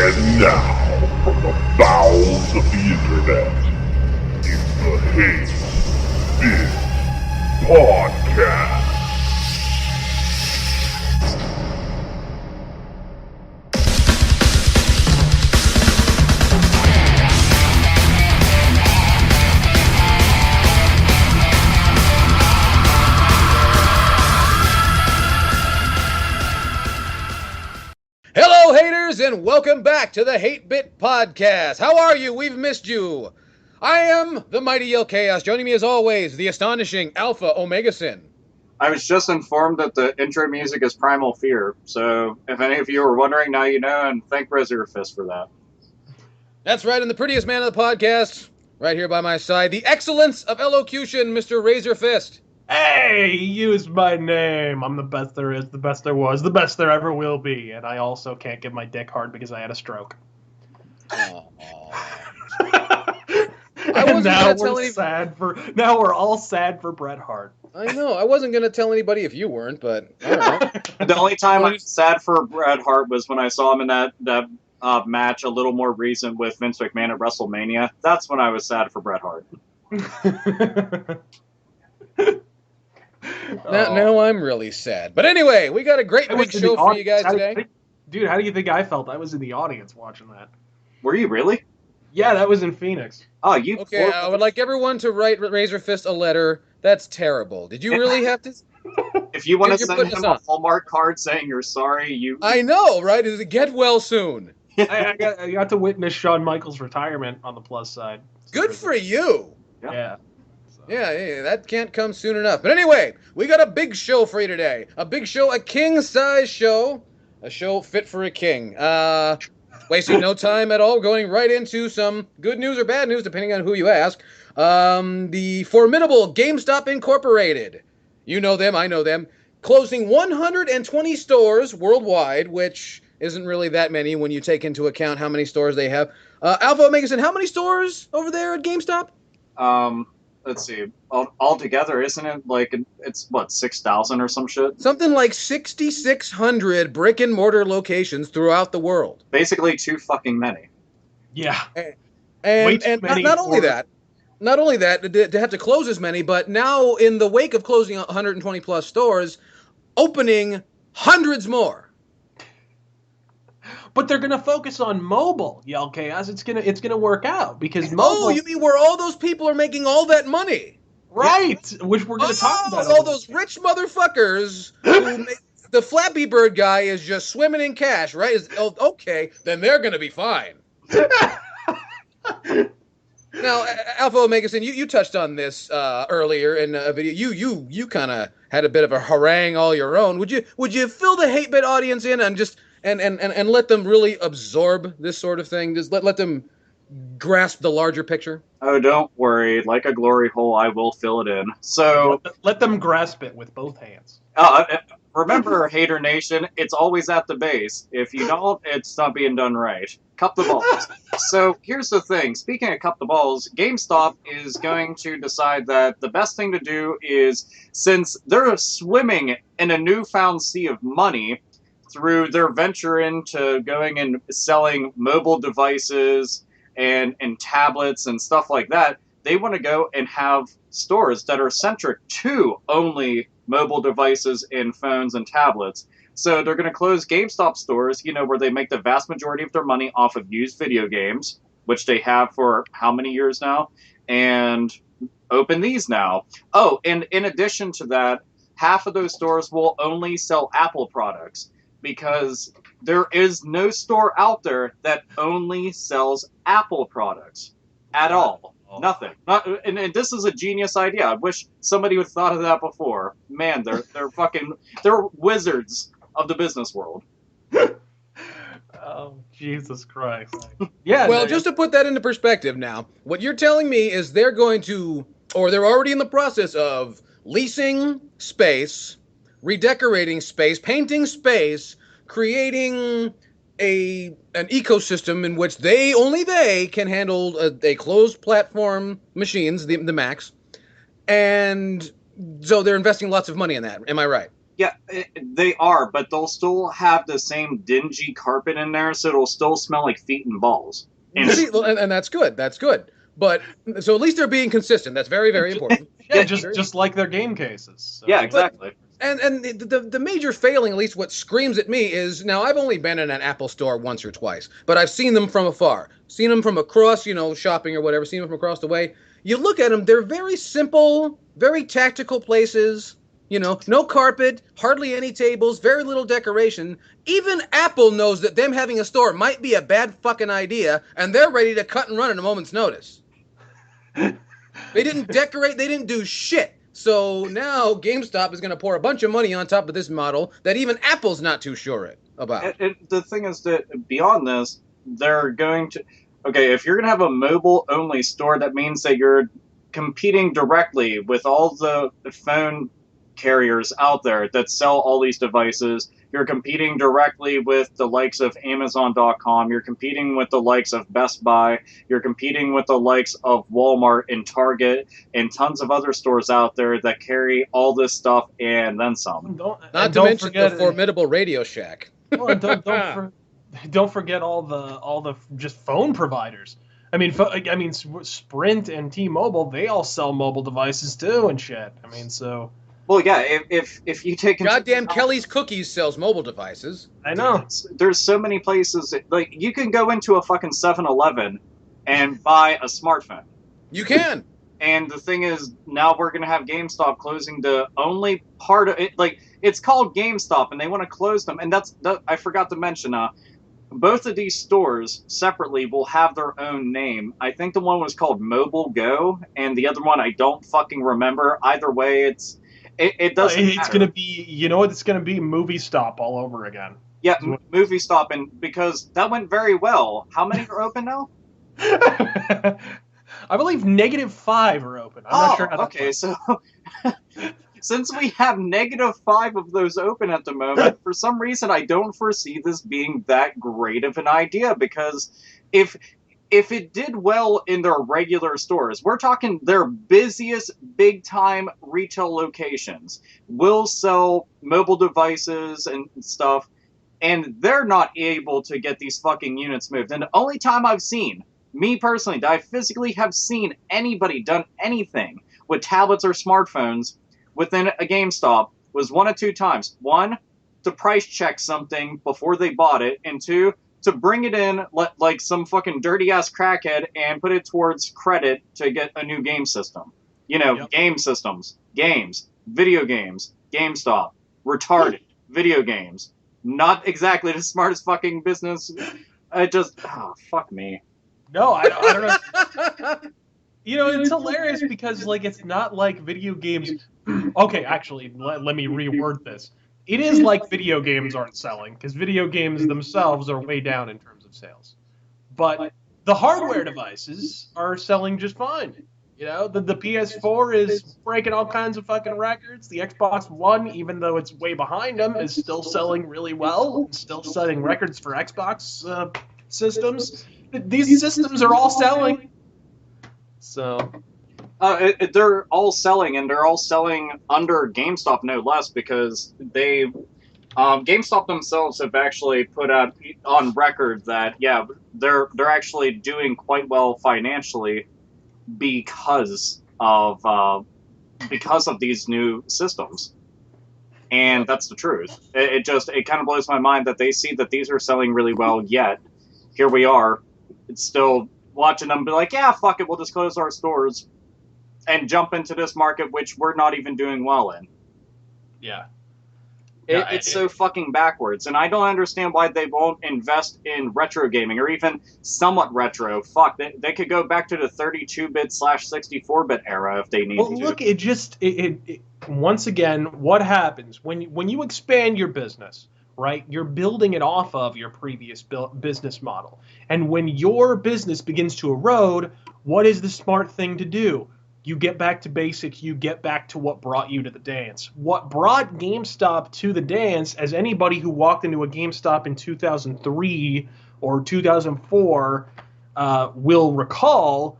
And now, from the bowels of the internet, it's the Hate Bit Podcast. Hello, haters, and welcome back to the Hate Bit Podcast. How are you? We've missed you. I am the mighty Yell Chaos. Joining me as always, the astonishing Alpha Omega Sin. I was just informed that the intro music is Primal Fear, so if any of you were wondering, now you know, and thank Razor Fist for that. That's right, and the prettiest man of the podcast, right here by my side, the excellence of elocution, Mr. Razor Fist. Hey, use my name. I'm the best there is, the best there was, the best there ever will be, and I also can't give my dick hard because I had a stroke. I And wasn't now gonna tell now we're all sad for Bret Hart. I know, I wasn't going to tell anybody if you weren't, but all right. The only time I was sad for Bret Hart was when I saw him in that match a little more recent with Vince McMahon at WrestleMania. That's when I was sad for Bret Hart. Now I'm really sad. But anyway, we got a great big show for you guys today. Dude, how do you think I felt? I was in the audience watching that. Were you really? Yeah, that was in Phoenix. Oh, you. Okay, I would like everyone to write Razor Fist a letter. That's terrible. Did you really have to? If you want to You're send putting him us a Hallmark card saying you're sorry, you. I know, right? Is it get well soon? I got to witness Shawn Michaels' retirement on the plus side. Good for you. Yeah. Yeah, that can't come soon enough. But anyway, we got a big show for you today. A big show, a king-size show. A show fit for a king. Wasting no time at all, going right into some good news or bad news, depending on who you ask. The formidable GameStop Incorporated. You know them, I know them. Closing 120 stores worldwide, which isn't really that many when you take into account how many stores they have. Alpha Omega said, how many stores over there at GameStop? Let's see. Altogether, isn't it like it's what 6,000 or some shit? Something like 6,600 brick and mortar locations throughout the world. Basically, too fucking many. Yeah. And not only that, to have to close as many, but now in the wake of closing 120 plus stores, opening hundreds more. But they're gonna focus on mobile, Yell Chaos. It's gonna work out because mobile. Oh, you mean where all those people are making all that money? Right, which we're gonna talk about. All those rich motherfuckers who make, the Flappy Bird guy is just swimming in cash, right? Okay, then they're gonna be fine. Now, Alpha Omega Sin, you touched on this earlier in a video. You kind of had a bit of a harangue all your own. Would you fill the hate bit audience in and just and let them really absorb this sort of thing? Just let them grasp the larger picture. Oh, don't worry. Like a glory hole, I will fill it in. So let them grasp it with both hands. Remember, Hater Nation, it's always at the base. If you don't, it's not being done right. Cup the balls. So here's the thing. Speaking of cup the balls, GameStop is going to decide that the best thing to do is, since they're swimming in a newfound sea of money through their venture into going and selling mobile devices and tablets and stuff like that, they want to go and have stores that are centric to only mobile devices and phones and tablets. So they're going to close GameStop stores, where they make the vast majority of their money off of used video games, which they have for how many years now, and open these now. Oh, and in addition to that, half of those stores will only sell Apple products, because there is no store out there that only sells Apple products at all. Nothing. And this is a genius idea. I wish somebody would have thought of that before. Man, they're wizards of the business world. Oh, Jesus Christ. Yeah. Well, just to put that into perspective now, what you're telling me is they're going to, or they're already in the process of leasing space, redecorating space, painting space, creating an ecosystem in which only they can handle a closed platform machines, the Macs, and so they're investing lots of money in that. Am I right? Yeah, they are, but they'll still have the same dingy carpet in there, so it'll still smell like feet and balls. And See, and that's good. That's good. But so at least they're being consistent. That's very, very important. Yeah, Yeah, just like their game cases. So. yeah, exactly. And the major failing, at least what screams at me, is now I've only been in an Apple store once or twice, but I've seen them from afar, seen them from across, shopping or whatever, seen them from across the way. You look at them; they're very simple, very tactical places. No carpet, hardly any tables, very little decoration. Even Apple knows that them having a store might be a bad fucking idea, and they're ready to cut and run at a moment's notice. They didn't decorate, they didn't do shit. So now GameStop is going to pour a bunch of money on top of this model that even Apple's not too sure about. The thing is that beyond this, they're going to... Okay, if you're going to have a mobile-only store, that means that you're competing directly with all the phone carriers out there that sell all these devices. You're competing directly with the likes of Amazon.com. You're competing with the likes of Best Buy. You're competing with the likes of Walmart and Target and tons of other stores out there that carry all this stuff and then some. Not to mention the formidable Radio Shack. Well, don't forget all the just phone providers. I mean, Sprint and T-Mobile, they all sell mobile devices too and shit. I mean, so. Well, yeah, if you take goddamn Kelly's Cookies sells mobile devices. I know. There's so many places like you can go into a fucking 7-Eleven and buy a smartphone. You can. And the thing is, now we're gonna have GameStop closing the only part of it. Like it's called GameStop, and they want to close them. And I forgot to mention. Both of these stores separately will have their own name. I think the one was called Mobile Go, and the other one I don't fucking remember. Either way, it doesn't It's matter. going to be, you know what it's going to be? Movie Stop all over again. Yeah, Movie Stop, and because that went very well. How many are open now? I believe -5 are open. I'm not sure how okay, so since we have -5 of those open at the moment, for some reason I don't foresee this being that great of an idea, because if it did well in their regular stores, we're talking their busiest big-time retail locations, will sell mobile devices and stuff, and they're not able to get these fucking units moved. And the only time I've seen, me personally, that I physically have seen anybody done anything with tablets or smartphones within a GameStop was 1 of 2 times. 1, to price check something before they bought it, and 2, to bring it in like some fucking dirty-ass crackhead and put it towards credit to get a new game system. Game systems, games, video games, GameStop, retarded, video games. Not exactly the smartest fucking business. Fuck me. No, I don't know. It's hilarious because, like, it's not like video games... Okay, actually, let me reword this. It is like video games aren't selling, because video games themselves are way down in terms of sales. But the hardware devices are selling just fine. The PS4 is breaking all kinds of fucking records. The Xbox One, even though it's way behind them, is still selling really well. It's still setting records for Xbox systems. These systems are all selling. So... they're all selling, and they're all selling under GameStop, no less, because GameStop themselves have actually put out on record that they're actually doing quite well financially because of these new systems, and that's the truth. It kind of blows my mind that they see that these are selling really well. Yet here we are, it's still watching them be like, yeah, fuck it, we'll just close our stores and jump into this market, which we're not even doing well in. Yeah. It's so fucking backwards, and I don't understand why they won't invest in retro gaming, or even somewhat retro. Fuck, they could go back to the 32-bit/64-bit era if they need to. Well, look, it once again, what happens when you expand your business, right? You're building it off of your previous business model, and when your business begins to erode, what is the smart thing to do? You get back to basics. You get back to what brought you to the dance. What brought GameStop to the dance, as anybody who walked into a GameStop in 2003 or 2004 will recall,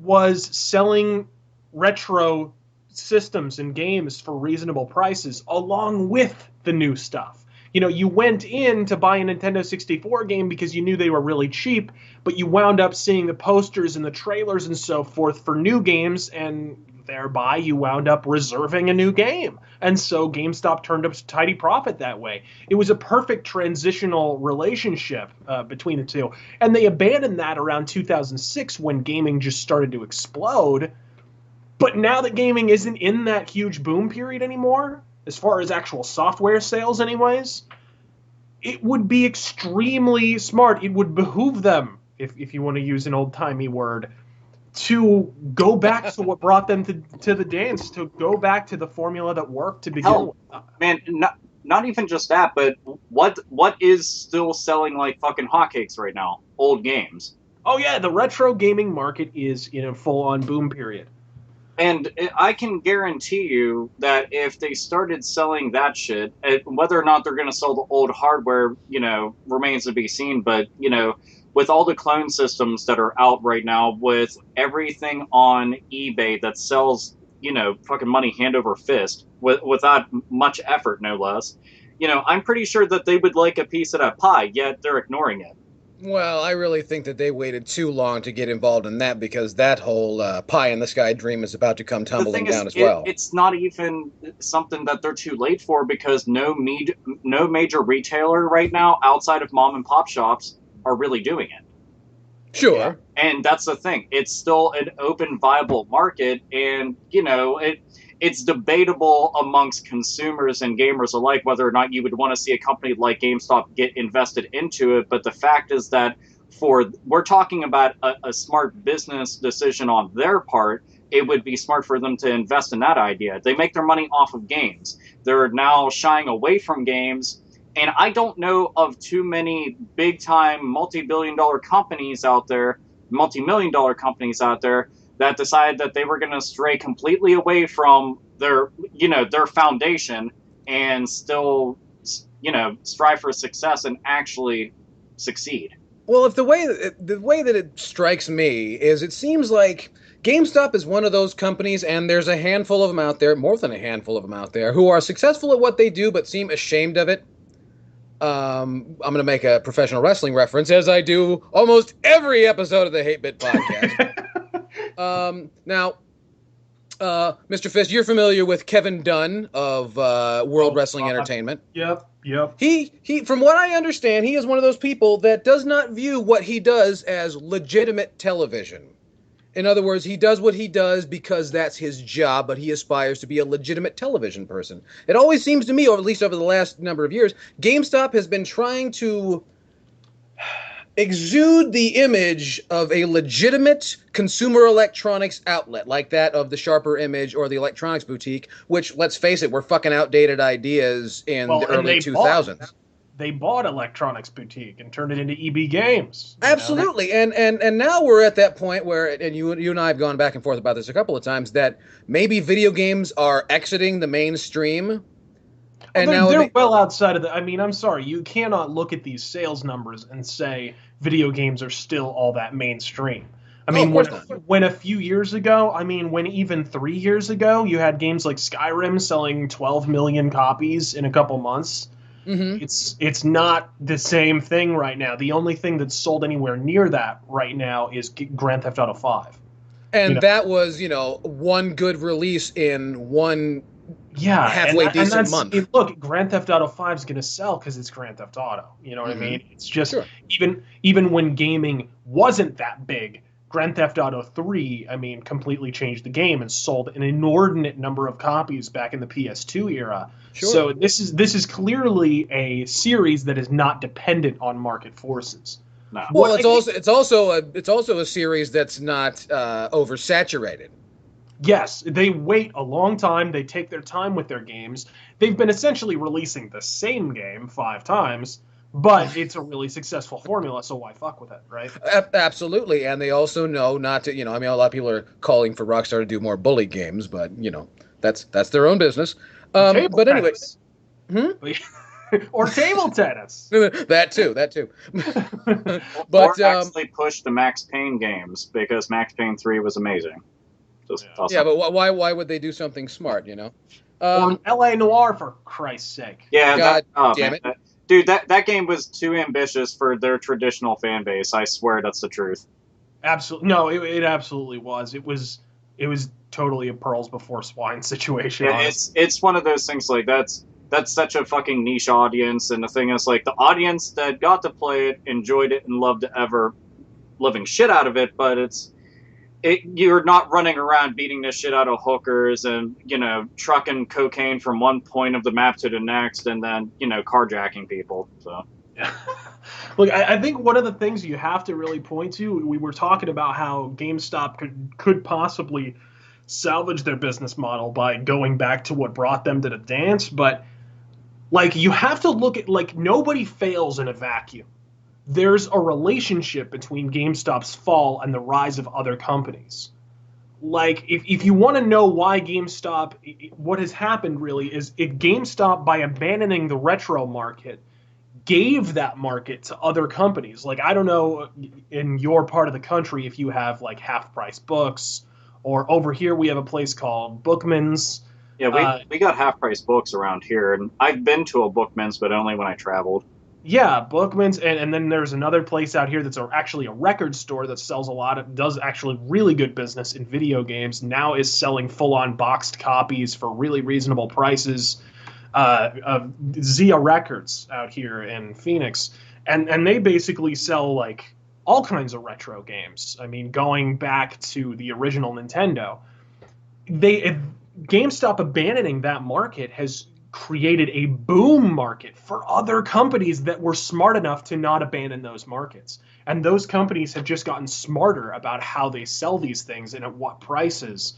was selling retro systems and games for reasonable prices along with the new stuff. You know, you went in to buy a Nintendo 64 game because you knew they were really cheap, but you wound up seeing the posters and the trailers and so forth for new games, and thereby you wound up reserving a new game. And so GameStop turned up a tidy profit that way. It was a perfect transitional relationship between the two. And they abandoned that around 2006 when gaming just started to explode. But now that gaming isn't in that huge boom period anymore, as far as actual software sales anyways, it would be extremely smart. It would behoove them, if you want to use an old-timey word, to go back to what brought them to the dance, to go back to the formula that worked to begin with. Man, not even just that, but what is still selling like fucking hotcakes right now? Old games. Oh yeah, the retro gaming market is in a full-on boom period. And I can guarantee you that if they started selling that shit, whether or not they're going to sell the old hardware, you know, remains to be seen. But, you know, with all the clone systems that are out right now, with everything on eBay that sells, you know, fucking money hand over fist, without much effort, no less, you know, I'm pretty sure that they would like a piece of that pie, yet they're ignoring it. Well, I really think that they waited too long to get involved in that because that whole pie-in-the-sky dream is about to come tumbling down as well. It's not even something that they're too late for because no major retailer right now outside of mom and pop shops are really doing it. Sure. Yeah. And that's the thing. It's still an open, viable market, and, you know, it's debatable amongst consumers and gamers alike whether or not you would want to see a company like GameStop get invested into it. But the fact is that we're talking about a smart business decision on their part. It would be smart for them to invest in that idea. They make their money off of games. They're now shying away from games. And I don't know of too many big-time multi-billion-dollar companies out there, multi-million-dollar companies out there, that decided that they were going to stray completely away from their foundation and still, you know, strive for success and actually succeed. Well, if the way that it strikes me is, it seems like GameStop is one of those companies, and there's a handful of them out there, more than a handful of them out there, who are successful at what they do but seem ashamed of it. I'm going to make a professional wrestling reference, as I do almost every episode of the Hate Bit podcast. Now, Mr. Fist, you're familiar with Kevin Dunn of World Wrestling Entertainment. Yep. He, from what I understand, he is one of those people that does not view what he does as legitimate television. In other words, he does what he does because that's his job, but he aspires to be a legitimate television person. It always seems to me, or at least over the last number of years, GameStop has been trying to exude the image of a legitimate consumer electronics outlet, like that of the Sharper Image or the Electronics Boutique, which, let's face it, were fucking outdated ideas in the early 2000s. They bought Electronics Boutique and turned it into EB Games. Absolutely, and now we're at that point where, and you and I have gone back and forth about this a couple of times, that maybe video games are exiting the mainstream. And they're well outside of the. I mean, I'm sorry, you cannot look at these sales numbers and say video games are still all that mainstream. I mean, when a few years ago, when even 3 years ago, you had games like Skyrim selling 12 million copies in a couple months. Mm-hmm. It's not the same thing right now. The only thing that's sold anywhere near that right now is Grand Theft Auto 5. And that was, one good release in one halfway decent month. Look, Grand Theft Auto 5 is going to sell because it's Grand Theft Auto. You know what I mean? It's just, sure. even when gaming wasn't that big, Grand Theft Auto 3, completely changed the game and sold an inordinate number of copies back in the PS2 era. Sure. So this is clearly a series that is not dependent on market forces. No. Well, it's also a series that's not oversaturated. Yes, they wait a long time. They take their time with their games. They've been essentially releasing the same game 5 times, but it's a really successful formula, so why fuck with it, right? Absolutely, and they also know not to, a lot of people are calling for Rockstar to do more bully games, but, that's their own business. But anyway. Or table tennis. That too. But or actually push the Max Payne games, because Max Payne 3 was amazing. Just Yeah. toss Yeah, it. but why would they do something smart? You know. Or L.A. Noir, for Christ's sake. Yeah, God oh, damn man, it. dude, that game was too ambitious for their traditional fan base. I swear that's the truth. Absolutely, no, it absolutely was. It was totally a pearls before swine situation. Yeah, Honestly. it's one of those things like that's such a fucking niche audience, and the thing is like the audience that got to play it enjoyed it and loved ever living shit out of it, but you're not running around beating the shit out of hookers and trucking cocaine from one point of the map to the next, and then carjacking people. So Look, I think one of the things you have to really point to, we were talking about how GameStop could possibly salvage their business model by going back to what brought them to the dance, but like you have to look at, like, nobody fails in a vacuum. There's a relationship between GameStop's fall and the rise of other companies. Like, if you want to know why GameStop, what has happened really is if GameStop, by abandoning the retro market, gave that market to other companies. Like, I don't know in your part of the country if you have like Half Price Books, or over here we have a place called Bookman's. yeah, we got half price books around here, and I've been to a Bookman's, but only when I traveled. Yeah, Bookman's, and then there's another place out here that's actually a record store that sells does actually really good business in video games. Now is selling full-on boxed copies for really reasonable prices of Zia Records out here in Phoenix, and they basically sell like all kinds of retro games. I mean, going back to the original Nintendo, GameStop abandoning that market has created a boom market for other companies that were smart enough to not abandon those markets. And those companies have just gotten smarter about how they sell these things and at what prices.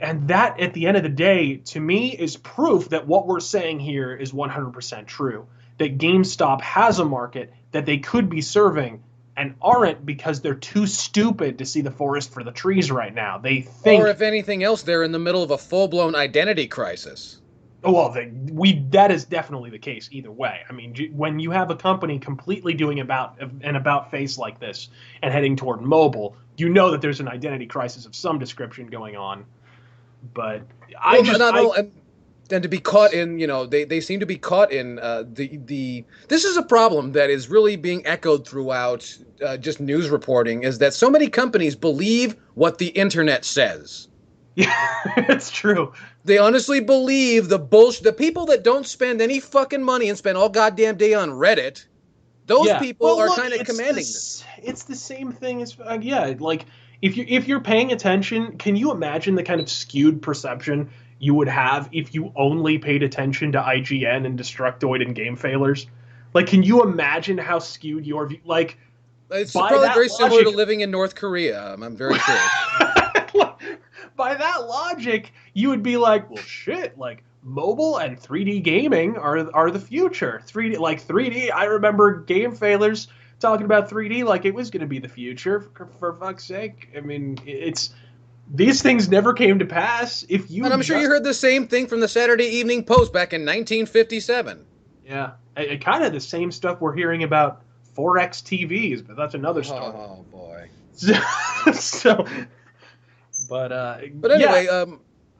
And that, at the end of the day, to me, is proof that what we're saying here is 100% true. That GameStop has a market that they could be serving and aren't because they're too stupid to see the forest for the trees right now. They think... Or if anything else, they're in the middle of a full-blown identity crisis. Well, that is definitely the case either way. I mean, when you have a company completely doing an about face like this and heading toward mobile, you know that there's an identity crisis of some description going on. But and to be caught in, they seem to be caught in this is a problem that is really being echoed throughout just news reporting, is that so many companies believe what the internet says. Yeah, it's true. They honestly believe the bullshit. The people that don't spend any fucking money and spend all goddamn day on Reddit, those people are kind of commanding this. It's the same thing as like if you're paying attention, can you imagine the kind of skewed perception you would have if you only paid attention to IGN and Destructoid and Game Failers? Like, can you imagine how skewed your view? Like, it's probably very similar to living in North Korea. I'm very sure. By that logic, you would be like, well, shit, like mobile and 3D gaming are the future. 3D. I remember Game Failers talking about 3D like it was going to be the future. For fuck's sake, I mean, these things never came to pass. And I'm sure you heard the same thing from the Saturday Evening Post back in 1957. Yeah, kind of the same stuff we're hearing about 4X TVs, but that's another story. Oh boy. But anyway, yeah,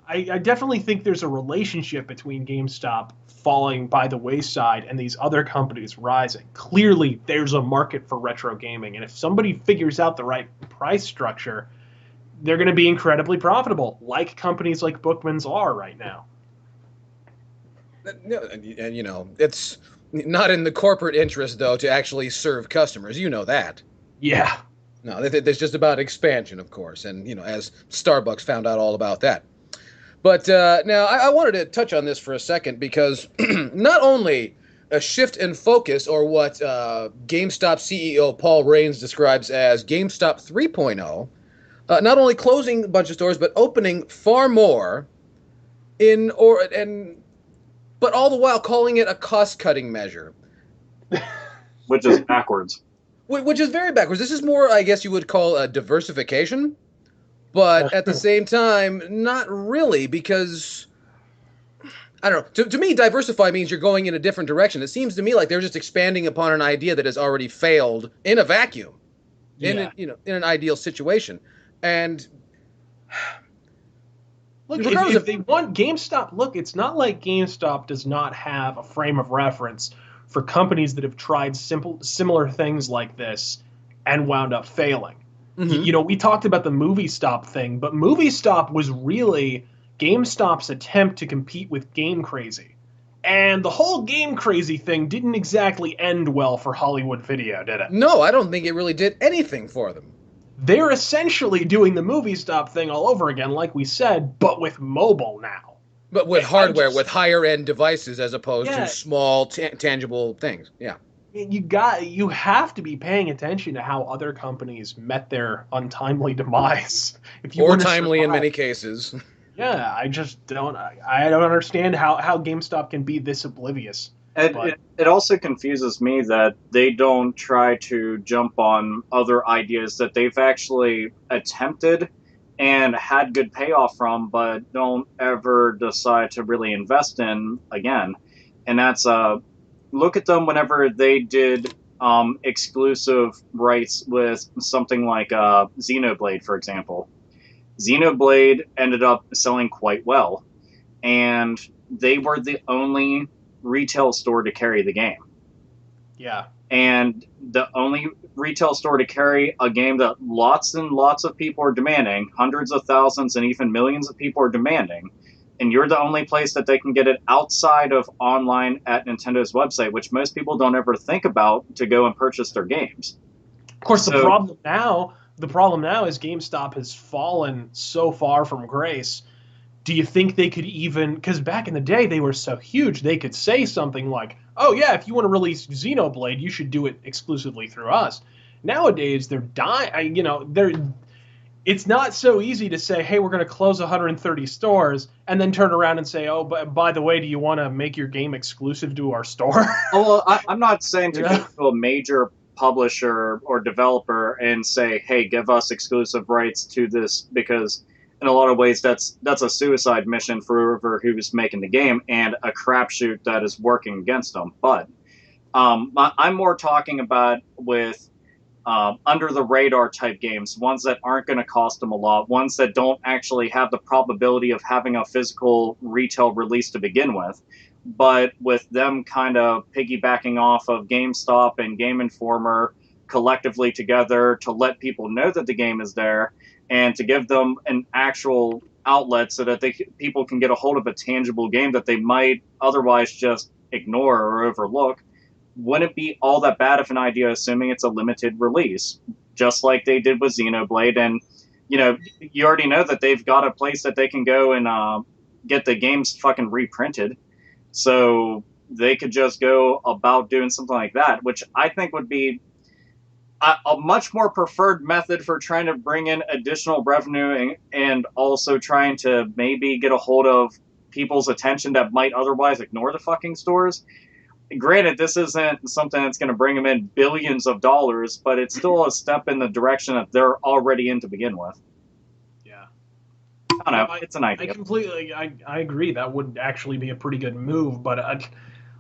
I definitely think there's a relationship between GameStop falling by the wayside and these other companies rising. Clearly, there's a market for retro gaming, and if somebody figures out the right price structure, they're going to be incredibly profitable, like companies like Bookman's are right now. And it's not in the corporate interest, though, to actually serve customers. You know that. Yeah. No, it's just about expansion, of course, and as Starbucks found out all about that. But now I wanted to touch on this for a second because not only a shift in focus, or what GameStop CEO Paul Raines describes as GameStop 3.0, not only closing a bunch of stores but opening far more, but all the while calling it a cost-cutting measure, which is backwards. Which is very backwards. This is more, I guess you would call a diversification, but at the same time, not really, because, I don't know, to me, diversify means you're going in a different direction. It seems to me like they're just expanding upon an idea that has already failed in a vacuum, in an ideal situation. And Look, Regardless if of- they want GameStop, look, it's not like GameStop does not have a frame of reference for companies that have tried similar things like this and wound up failing. Mhm. You know, we talked about the Movie Stop thing, but Movie Stop was really GameStop's attempt to compete with Game Crazy. And the whole Game Crazy thing didn't exactly end well for Hollywood Video, did it? No, I don't think it really did anything for them. They're essentially doing the Movie Stop thing all over again, like we said, but with mobile now. But with I hardware, just- with higher end devices as opposed Yeah. to small, tangible things. Yeah. You have to be paying attention to how other companies met their untimely demise. If you Or want to timely in survive. many cases. Yeah, I just don't. I don't understand how GameStop can be this oblivious. But- It also confuses me that they don't try to jump on other ideas that they've actually attempted and had good payoff from, but don't ever decide to really invest in again. And that's look at them whenever they did exclusive rights with something like Xenoblade, for example. Xenoblade ended up selling quite well, and they were the only retail store to carry the game. Yeah, And the only retail store to carry a game that lots and lots of people are demanding, hundreds of thousands and even millions of people are demanding, and you're the only place that they can get it outside of online at Nintendo's website, which most people don't ever think about to go and purchase their games. of course. The So- problem now is GameStop has fallen so far from grace. Do you think they could even? Because back in the day, they were so huge, they could say something like, "Oh yeah, if you want to release Xenoblade, you should do it exclusively through us." Nowadays, they're dying. It's not so easy to say, "Hey, we're going to close 130 stores," and then turn around and say, "Oh, but by the way, do you want to make your game exclusive to our store?" Well, I'm not saying to Yeah. go to a major publisher or developer and say, "Hey, give us exclusive rights to this," because in a lot of ways that's a suicide mission for whoever who's making the game and a crapshoot that is working against them. But I'm more talking about with under the radar type games, ones that aren't going to cost them a lot, ones that don't actually have the probability of having a physical retail release to begin with. But with them kind of piggybacking off of GameStop and Game Informer collectively together to let people know that the game is there and to give them an actual outlet so that people can get a hold of a tangible game that they might otherwise just ignore or overlook, wouldn't be all that bad of an idea, assuming it's a limited release, just like they did with Xenoblade. And you already know that they've got a place that they can go and get the games fucking reprinted. So they could just go about doing something like that, which I think would be a much more preferred method for trying to bring in additional revenue and also trying to maybe get a hold of people's attention that might otherwise ignore the fucking stores. Granted, this isn't something that's going to bring them in billions of dollars, but it's still a step in the direction that they're already in to begin with. Yeah. I don't know. It's an I idea. completely, I agree. That would actually be a pretty good move, but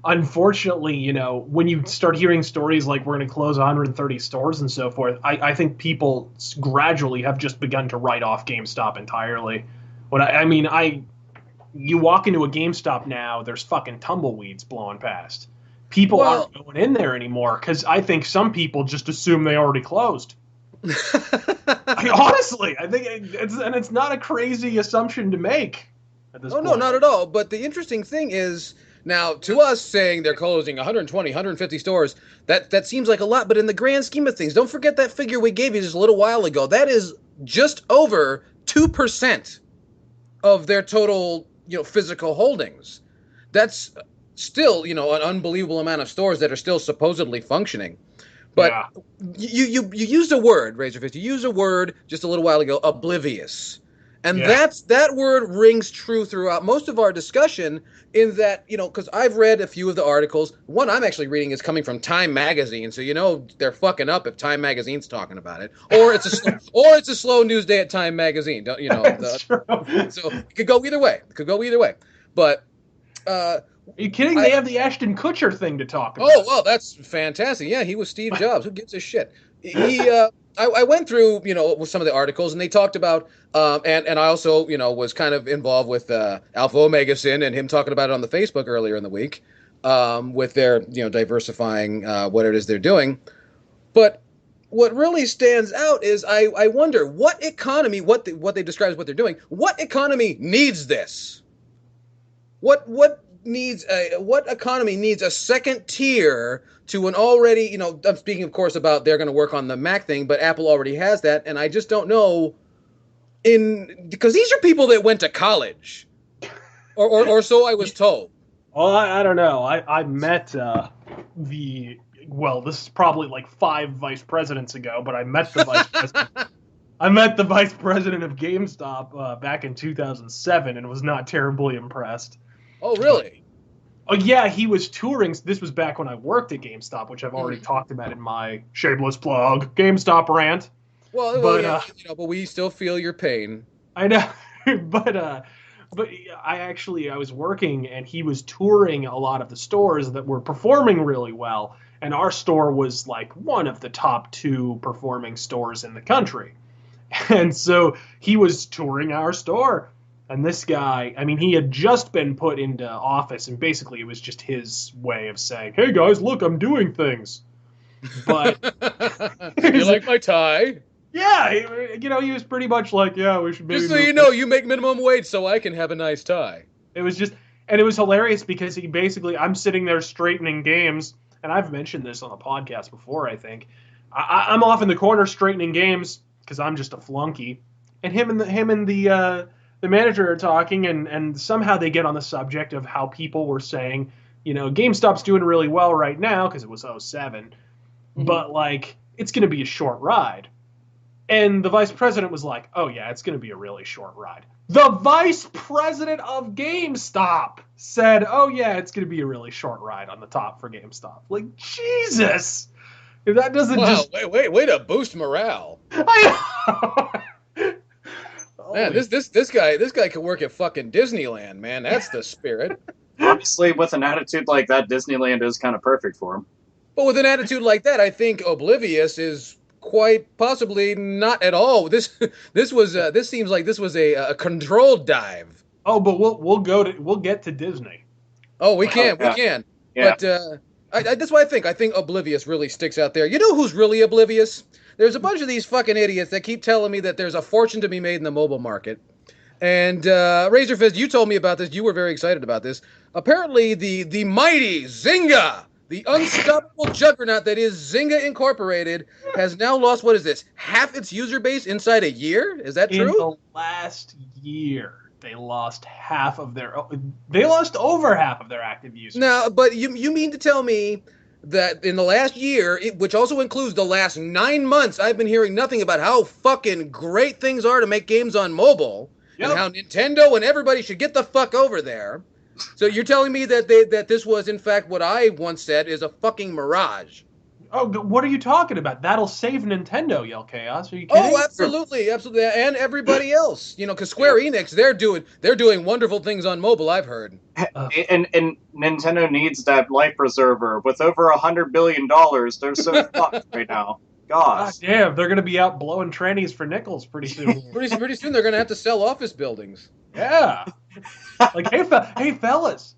unfortunately, when you start hearing stories like we're going to close 130 stores and so forth, I think people gradually have just begun to write off GameStop entirely. You walk into a GameStop now, there's fucking tumbleweeds blowing past. People aren't going in there anymore because I think some people just assume they already closed. Honestly, I think it's not a crazy assumption to make at this point. No, not at all. But the interesting thing is, now, to us saying they're closing 120, 150 stores, that seems like a lot, but in the grand scheme of things, don't forget that figure we gave you just a little while ago. That is just over 2% of their total, physical holdings. That's still, an unbelievable amount of stores that are still supposedly functioning. But Yeah. you used a word, Razorfist. You used a word just a little while ago, oblivious. And Yeah. that word rings true throughout most of our discussion in that, because I've read a few of the articles. One I'm actually reading is coming from Time Magazine, so they're fucking up if Time Magazine's talking about it. Or it's a slow news day at Time Magazine. That's true. So it could go either way. But Are you kidding? They have the Ashton Kutcher thing to talk about. oh, well, that's fantastic. Yeah, he was Steve Jobs. Who gives a shit? I went through, with some of the articles, and they talked about, and I also, was kind of involved with Alpha Omega Sin and him talking about it on the Facebook earlier in the week, with their, diversifying what it is they're doing. But what really stands out is I wonder what economy, what they describe as what they're doing, what economy needs this? What economy needs a second tier to an already, I'm speaking, of course, about they're going to work on the Mac thing, but Apple already has that, and I just don't know, because these are people that went to college, or so I was told. Well, I don't know. I met this is probably like 5 vice presidents ago, but I met the vice president. I met the vice president of GameStop back in 2007 and was not terribly impressed. Oh, really? Oh, yeah, he was touring. This was back when I worked at GameStop, which I've already talked about in my shameless plug GameStop rant. But we still feel your pain. I know, but I was working, and he was touring a lot of the stores that were performing really well, and our store was like one of the top 2 performing stores in the country. And so he was touring our store. And this guy, he had just been put into office, and basically it was just his way of saying, "Hey guys, look, I'm doing things." But you like my tie? Yeah, he was pretty much like, "Yeah, we should." Just so you know, you make minimum wage, so I can have a nice tie. It was just, and it was hilarious because I'm sitting there straightening games, and I've mentioned this on the podcast before. I think I'm off in the corner straightening games because I'm just a flunky, and him and the manager are talking, and somehow they get on the subject of how people were saying, GameStop's doing really well right now because it was 2007, but like it's going to be a short ride. And the vice president was like, "Oh yeah, it's going to be a really short ride." The vice president of GameStop said, "Oh yeah, it's going to be a really short ride on the top for GameStop." Like, Jesus, if that doesn't way to boost morale. I know. Man, this guy could work at fucking Disneyland, man. That's the spirit. Obviously, with an attitude like that, Disneyland is kind of perfect for him. But with an attitude like that, I think Oblivious is quite possibly not at all. This seems like this was a controlled dive. Oh, but we'll get to Disney. Oh, we can. Yeah. But that's what I think Oblivious really sticks out there. You know who's really oblivious? There's a bunch of these fucking idiots that keep telling me that there's a fortune to be made in the mobile market. And Razorfist, you told me about this. You were very excited about this. Apparently, the mighty Zynga, the unstoppable juggernaut that is Zynga Incorporated, has now lost, what is this, half its user base inside a year? Is that true? In the last year, they lost over half of their active users. Now, but you mean to tell me that in the last year, which also includes the last 9 months, I've been hearing nothing about how fucking great things are to make games on mobile, and how Nintendo and everybody should get the fuck over there. So you're telling me that this was, in fact, what I once said is a fucking mirage. Oh, what are you talking about? That'll save Nintendo, Yell Chaos. Are you kidding? Oh, absolutely, and everybody else. Because Square Enix, they're doing wonderful things on mobile, I've heard. And Nintendo needs that life preserver. With over $100 billion, they're so fucked right now. God damn, they're gonna be out blowing trannies for nickels pretty soon. pretty soon they're gonna have to sell office buildings. Yeah. Like, hey, fellas.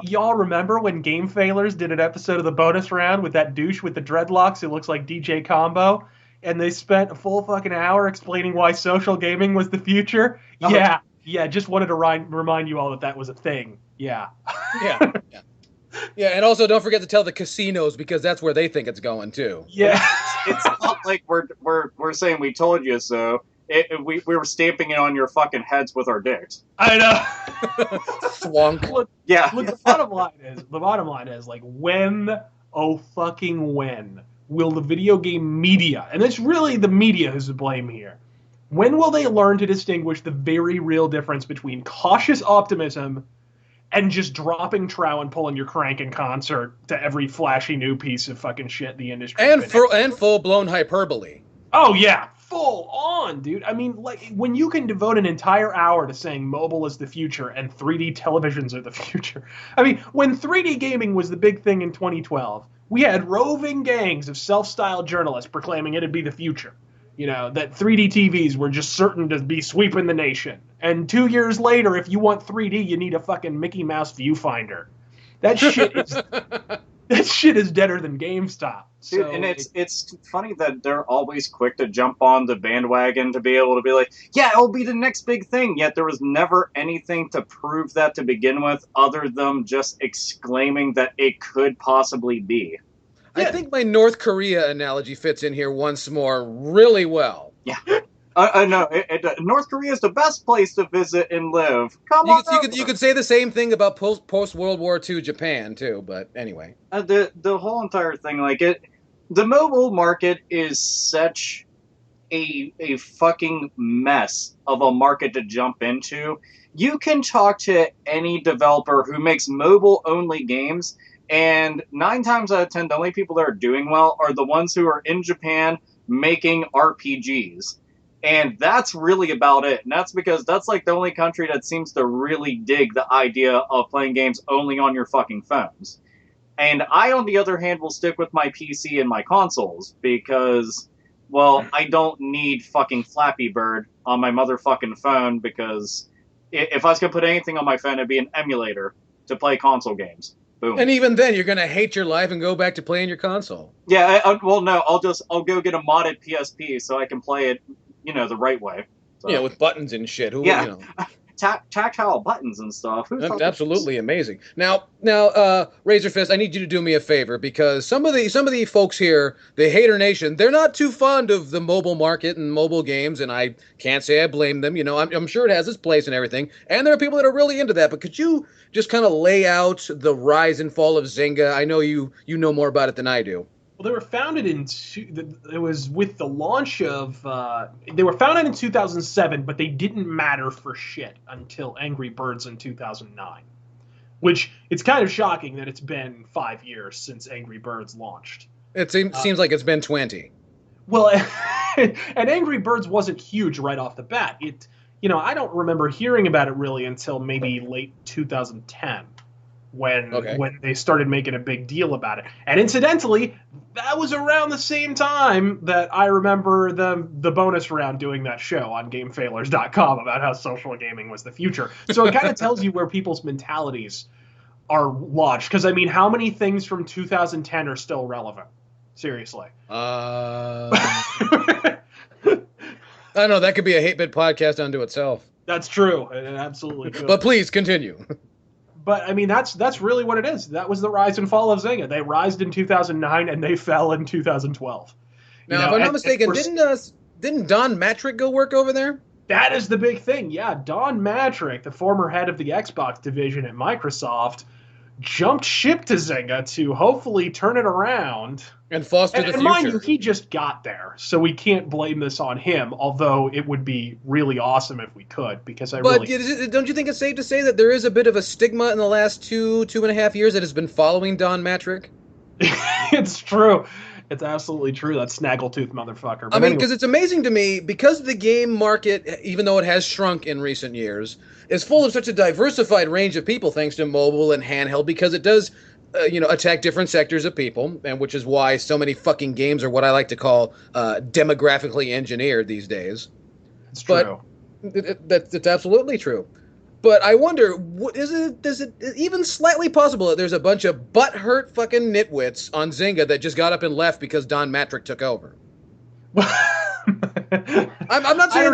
Y'all remember when Game Failers did an episode of the bonus round with that douche with the dreadlocks who looks like DJ Combo? And they spent a full fucking hour explaining why social gaming was the future? Oh. Yeah, just wanted to remind you all that was a thing. Yeah. Yeah, and also don't forget to tell the casinos, because that's where they think it's going too. Yeah. It's not like we're saying we told you so. We were stamping it on your fucking heads with our dicks. I know. Swunk. Look, the bottom line is, like, when will the video game media, and it's really the media who's to blame here, when will they learn to distinguish the very real difference between cautious optimism and just dropping trow and pulling your crank in concert to every flashy new piece of fucking shit the industry and full-blown hyperbole. Oh, yeah. Full on, dude. I mean, like, when you can devote an entire hour to saying mobile is the future and 3D televisions are the future. I mean, when 3D gaming was the big thing in 2012, We had roving gangs of self-styled journalists proclaiming it'd be the future. You know, that 3D TVs were just certain to be sweeping the nation. And 2 years later, if you want 3D, you need a fucking Mickey Mouse viewfinder. That shit is deader than GameStop. Dude, So, and it's funny that they're always quick to jump on the bandwagon to be able to be like, yeah, it'll be the next big thing. Yet there was never anything to prove that to begin with, other than just exclaiming that it could possibly be. I think my North Korea analogy fits in here once more really well. Yeah. No, North Korea is the best place to visit and live. Come You on. you could say the same thing about post World War II Japan too, but anyway. The whole entire thing, like the mobile market is such a fucking mess of a market to jump into. You can talk to any developer who makes mobile only games, and 9 times out of 10, the only people that are doing well are the ones who are in Japan making RPGs. And that's really about it. And that's because that's like the only country that seems to really dig the idea of playing games only on your fucking phones. And I, on the other hand, will stick with my PC and my consoles because, well, I don't need fucking Flappy Bird on my motherfucking phone because if I was going to put anything on my phone, it'd be an emulator to play console games. Boom. And even then, you're gonna hate your life and go back to playing your console. Yeah, well, no, I'll go get a modded PSP so I can play it, the right way. So, Yeah, with buttons and shit. Yeah. Tactile buttons and stuff. Who That's thought absolutely amazing. Now, Razorfist, I need you to do me a favor because some of the folks here, the Hater Nation, they're not too fond of the mobile market and mobile games, and I can't say I blame them. I'm sure it has its place and everything, and there are people that are really into that. But could you just kind of lay out the rise and fall of Zynga? I know you know more about it than I do. Well, they were founded it was with the launch of, they were founded in 2007, but they didn't matter for shit until Angry Birds in 2009. Which, it's kind of shocking that it's been 5 years since Angry Birds launched. It seems like it's been 20. Well, and Angry Birds wasn't huge right off the bat. I don't remember hearing about it really until maybe late 2010. When they started making a big deal about it. And incidentally, that was around the same time that I remember the bonus round doing that show on GameFailers.com about how social gaming was the future. So it kind of tells you where people's mentalities are lodged. Because, I mean, how many things from 2010 are still relevant? Seriously. I don't know. That could be a 8-bit podcast unto itself. That's true. It absolutely could. But please, continue. But, I mean, that's really what it is. That was the rise and fall of Zynga. They rised in 2009, and they fell in 2012. Now, if I'm not mistaken, didn't Don Matrick go work over there? That is the big thing. Yeah, Don Matrick, the former head of the Xbox division at Microsoft, jumped ship to Zynga to hopefully turn it around. And foster the future. And mind you, he just got there, so we can't blame this on him, although it would be really awesome if we could, because don't you think it's safe to say that there is a bit of a stigma in the last 2.5 years that has been following Don Matrick? It's true. It's absolutely true. That snaggletooth motherfucker. But because it's amazing to me, because the game market, even though it has shrunk in recent years, is full of such a diversified range of people thanks to mobile and handheld, because it does attack different sectors of people, and which is why so many fucking games are what I like to call demographically engineered these days. It's true. It's absolutely true. But I wonder, is it even slightly possible that there's a bunch of butthurt fucking nitwits on Zynga that just got up and left because Don Matrick took over? I'm not saying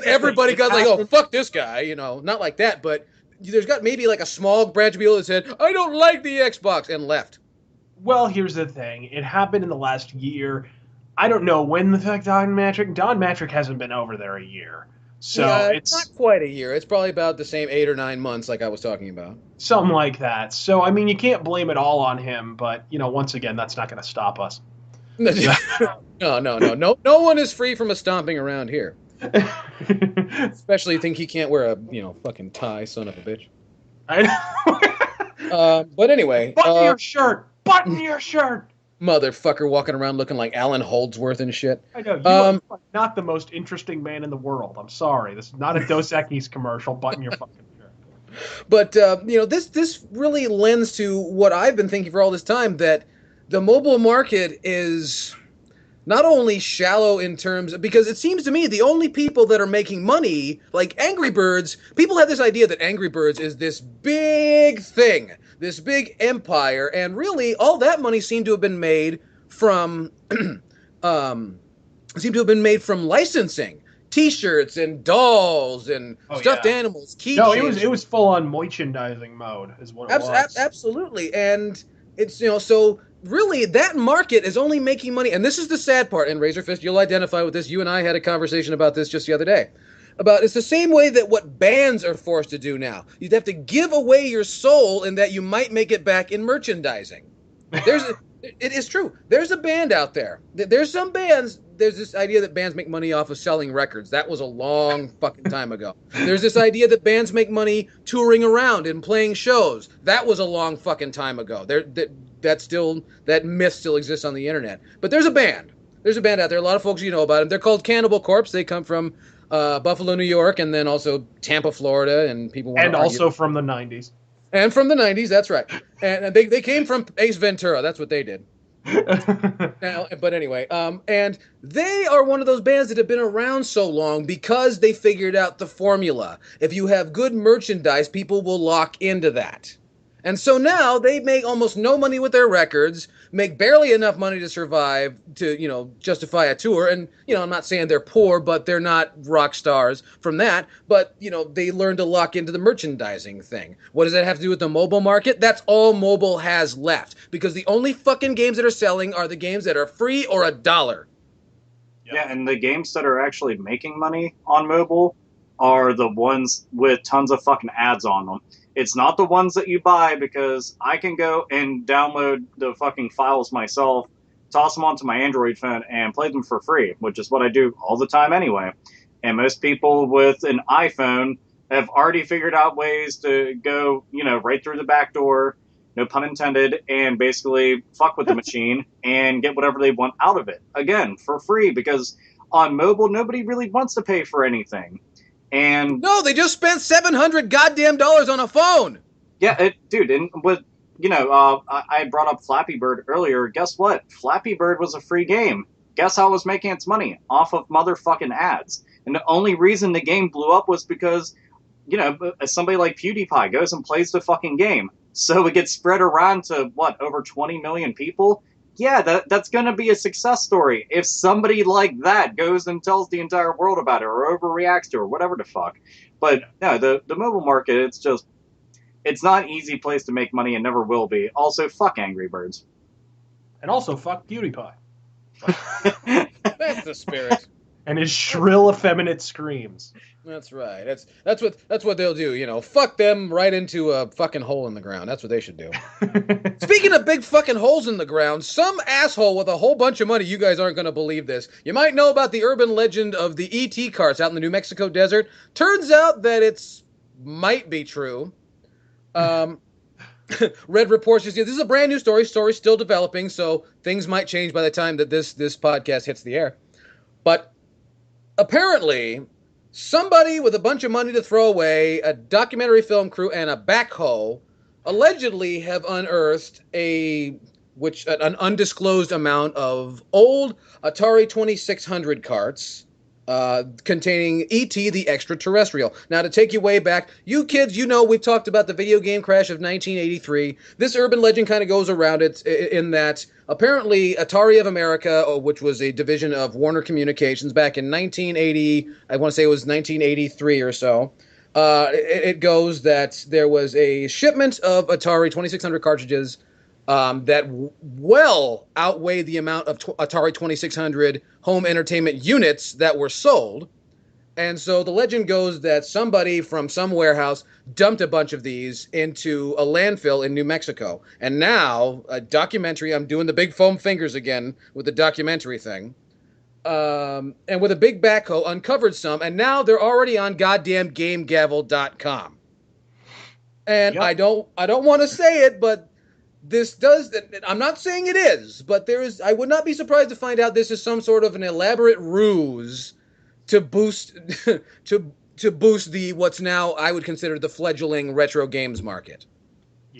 everybody got like, oh, fuck this guy, not like that, but there's got maybe like a small branch of people that said, I don't like the Xbox, and left. Well, here's the thing. It happened in the last year. I don't know when the fuck Don Matrick hasn't been over there a year. So yeah, it's not quite a year. It's probably about the same 8 or 9 months like I was talking about. Something like that. So, I mean, you can't blame it all on him, but, once again, that's not going to stop us. No. No one is free from a stomping around here. Especially think he can't wear a, fucking tie, son of a bitch. I know. But anyway. Button your shirt! Button your shirt! Motherfucker walking around looking like Alan Holdsworth and shit. I know. You are not the most interesting man in the world. I'm sorry. This is not a Dos Equis commercial. Button your fucking shirt. But, this really lends to what I've been thinking for all this time, that the mobile market is not only shallow in terms, because it seems to me the only people that are making money, like Angry Birds, people have this idea that Angry Birds is this big thing, this big empire, and really all that money seemed to have been made from licensing. T-shirts and dolls and stuffed animals, keychains. No, it was full on merchandising mode, is what it was. Absolutely, and it's so really that market is only making money, and this is the sad part. And Razorfist, you'll identify with this. You and I had a conversation about this just the other day. About it's the same way that what bands are forced to do now. You'd have to give away your soul, in that you might make it back in merchandising. It is true. There's a band out there. There's some bands. There's this idea that bands make money off of selling records. That was a long fucking time ago. There's this idea that bands make money touring around and playing shows. That was a long fucking time ago. That myth still exists on the internet. But there's a band. There's a band out there. A lot of folks you know about them. They're called Cannibal Corpse. They come from Buffalo, New York, and then also Tampa, Florida, and people. And also from the 90s. And from the 90s, that's right. And they came from Ace Ventura. That's what they did. But anyway, and they are one of those bands that have been around so long because they figured out the formula. If you have good merchandise, people will lock into that. And so now they make almost no money with their records, make barely enough money to survive to, justify a tour. And, I'm not saying they're poor, but they're not rock stars from that. But, they learn to lock into the merchandising thing. What does that have to do with the mobile market? That's all mobile has left. Because the only fucking games that are selling are the games that are free or $1. Yeah, and the games that are actually making money on mobile are the ones with tons of fucking ads on them. It's not the ones that you buy, because I can go and download the fucking files myself, toss them onto my Android phone, and play them for free, which is what I do all the time anyway. And most people with an iPhone have already figured out ways to go, right through the back door, no pun intended, and basically fuck with the machine and get whatever they want out of it. Again, for free, because on mobile, nobody really wants to pay for anything. And no, they just spent $700 goddamn dollars on a phone. Yeah, dude, and with I brought up Flappy Bird earlier. Guess what? Flappy Bird was a free game. Guess how it was making its money? Off of motherfucking ads. And the only reason the game blew up was because, somebody like PewDiePie goes and plays the fucking game. So it gets spread around to over 20 million people. Yeah, that's going to be a success story if somebody like that goes and tells the entire world about it or overreacts to it or whatever the fuck. But no, the mobile market, it's not an easy place to make money and never will be. Also, fuck Angry Birds. And also, fuck PewDiePie. That's the spirit. And his shrill, effeminate screams. That's right. That's what they'll do. Fuck them right into a fucking hole in the ground. That's what they should do. Speaking of big fucking holes in the ground, some asshole with a whole bunch of money. You guys aren't going to believe this. You might know about the urban legend of the ET carts out in the New Mexico desert. Turns out that it's might be true. Red reports this is a brand new story. Story's still developing, so things might change by the time that this podcast hits the air. But apparently, somebody with a bunch of money to throw away, a documentary film crew, and a backhoe allegedly have unearthed an undisclosed amount of old Atari 2600 carts containing E.T. the Extraterrestrial. Now, to take you way back, you kids, we've talked about the video game crash of 1983. This urban legend kind of goes around it in that apparently Atari of America, which was a division of Warner Communications back in 1980, I want to say it was 1983 or so, it goes that there was a shipment of Atari 2600 cartridges that well outweigh the amount of Atari 2600 home entertainment units that were sold. And so the legend goes that somebody from some warehouse dumped a bunch of these into a landfill in New Mexico. And now, a documentary, I'm doing the big foam fingers again with the documentary thing, and with a big backhoe uncovered some, and now they're already on goddamn GameGavel.com. And yep. I don't want to say it, but this does. I'm not saying it is, but I would not be surprised to find out this is some sort of an elaborate ruse to boost to boost the what's now I would consider the fledgling retro games market.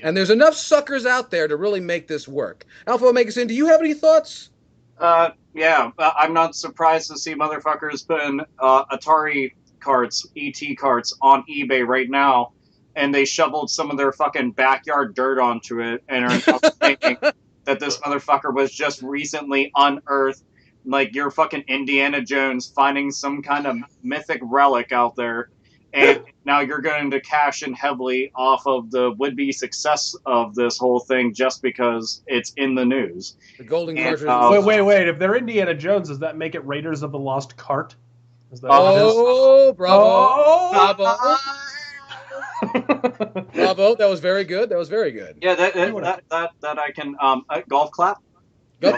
And there's enough suckers out there to really make this work. Alpha Omega Sin, do you have any thoughts? Yeah, I'm not surprised to see motherfuckers putting Atari carts, ET carts, on eBay right now, and they shoveled some of their fucking backyard dirt onto it and are now thinking that this motherfucker was just recently unearthed, like you're fucking Indiana Jones finding some kind of mythic relic out there, and now you're going to cash in heavily off of the would-be success of this whole thing just because it's in the news. The golden And, cartridge. Wait. If they're Indiana Jones, does that make it Raiders of the Lost Cart? Is that Oh, bravo. Oh! Bravo. Bravo. That was very good. That was very good. Yeah, that I can golf clap. Go.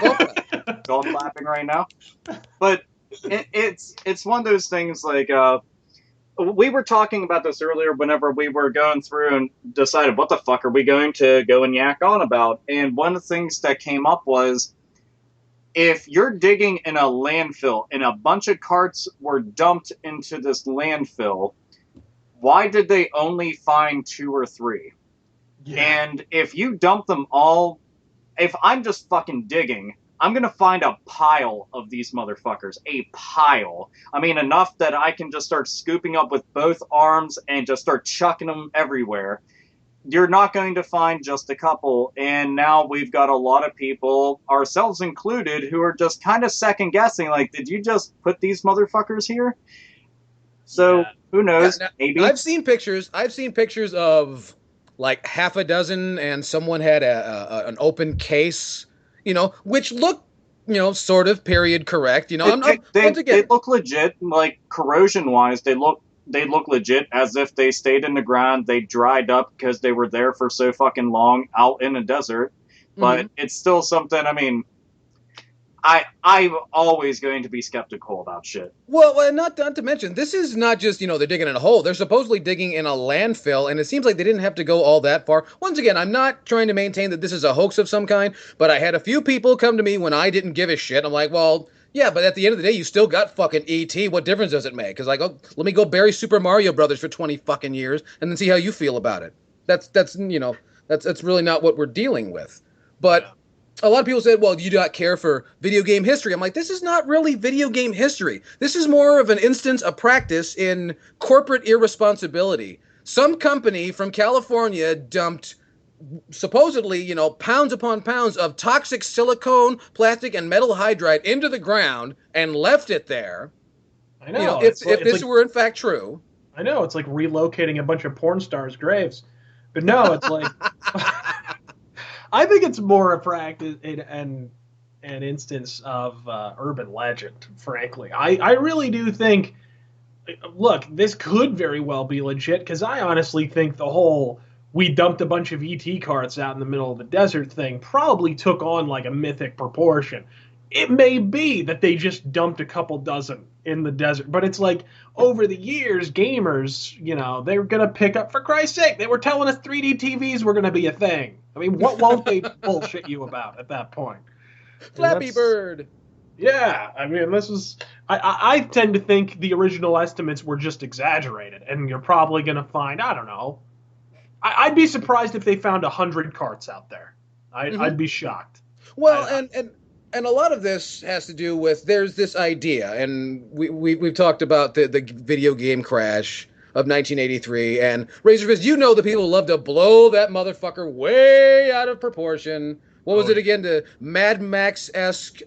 Golf clapping right now. But it's one of those things like we were talking about this earlier whenever we were going through and decided what the fuck are we going to go and yak on about. And one of the things that came up was if you're digging in a landfill and a bunch of carts were dumped into this landfill, why did they only find 2 or 3? Yeah. And if you dump them all, if I'm just fucking digging, I'm going to find a pile of these motherfuckers. A pile. I mean, enough that I can just start scooping up with both arms and just start chucking them everywhere. You're not going to find just a couple. And now we've got a lot of people, ourselves included, who are just kind of second guessing. Like, did you just put these motherfuckers here? So, who knows? Yeah, now, maybe. I've seen pictures of like half a dozen, and someone had an open case, which look, sort of period correct. They look legit, like corrosion-wise. They look legit, as if they stayed in the ground. They dried up because they were there for so fucking long out in a desert. But it's still something. I mean, I'm always going to be skeptical about shit. Well, and not to mention, this is not just, they're digging in a hole. They're supposedly digging in a landfill, and it seems like they didn't have to go all that far. Once again, I'm not trying to maintain that this is a hoax of some kind, but I had a few people come to me when I didn't give a shit. I'm like, well, yeah, but at the end of the day, you still got fucking E.T. What difference does it make? Because, let me go bury Super Mario Brothers for 20 fucking years and then see how you feel about it. That's really not what we're dealing with. But a lot of people said, well, you do not care for video game history. I'm like, this is not really video game history. This is more of an instance of practice in corporate irresponsibility. Some company from California dumped supposedly, pounds upon pounds of toxic silicone, plastic, and metal hydride into the ground and left it there. I know. If this were in fact true. I know. It's like relocating a bunch of porn stars' graves. But no, it's like... I think it's more a practice and an instance of urban legend, frankly. I really do think, look, this could very well be legit, because I honestly think the whole we dumped a bunch of ET carts out in the middle of the desert thing probably took on like a mythic proportion. It may be that they just dumped a couple dozen in the desert, but it's like over the years, gamers, they're going to pick up, for Christ's sake, they were telling us 3D TVs were going to be a thing. I mean, what won't they bullshit you about at that point? Flappy Bird. Yeah, I mean, this is... I tend to think the original estimates were just exaggerated, and you're probably going to find, I don't know, I'd be surprised if they found 100 carts out there. I'd be shocked. Well, and a lot of this has to do with, there's this idea, and we've talked about the video game crash of 1983, and Razorfist, the people love to blow that motherfucker way out of proportion. What was it again? The Mad Max-esque,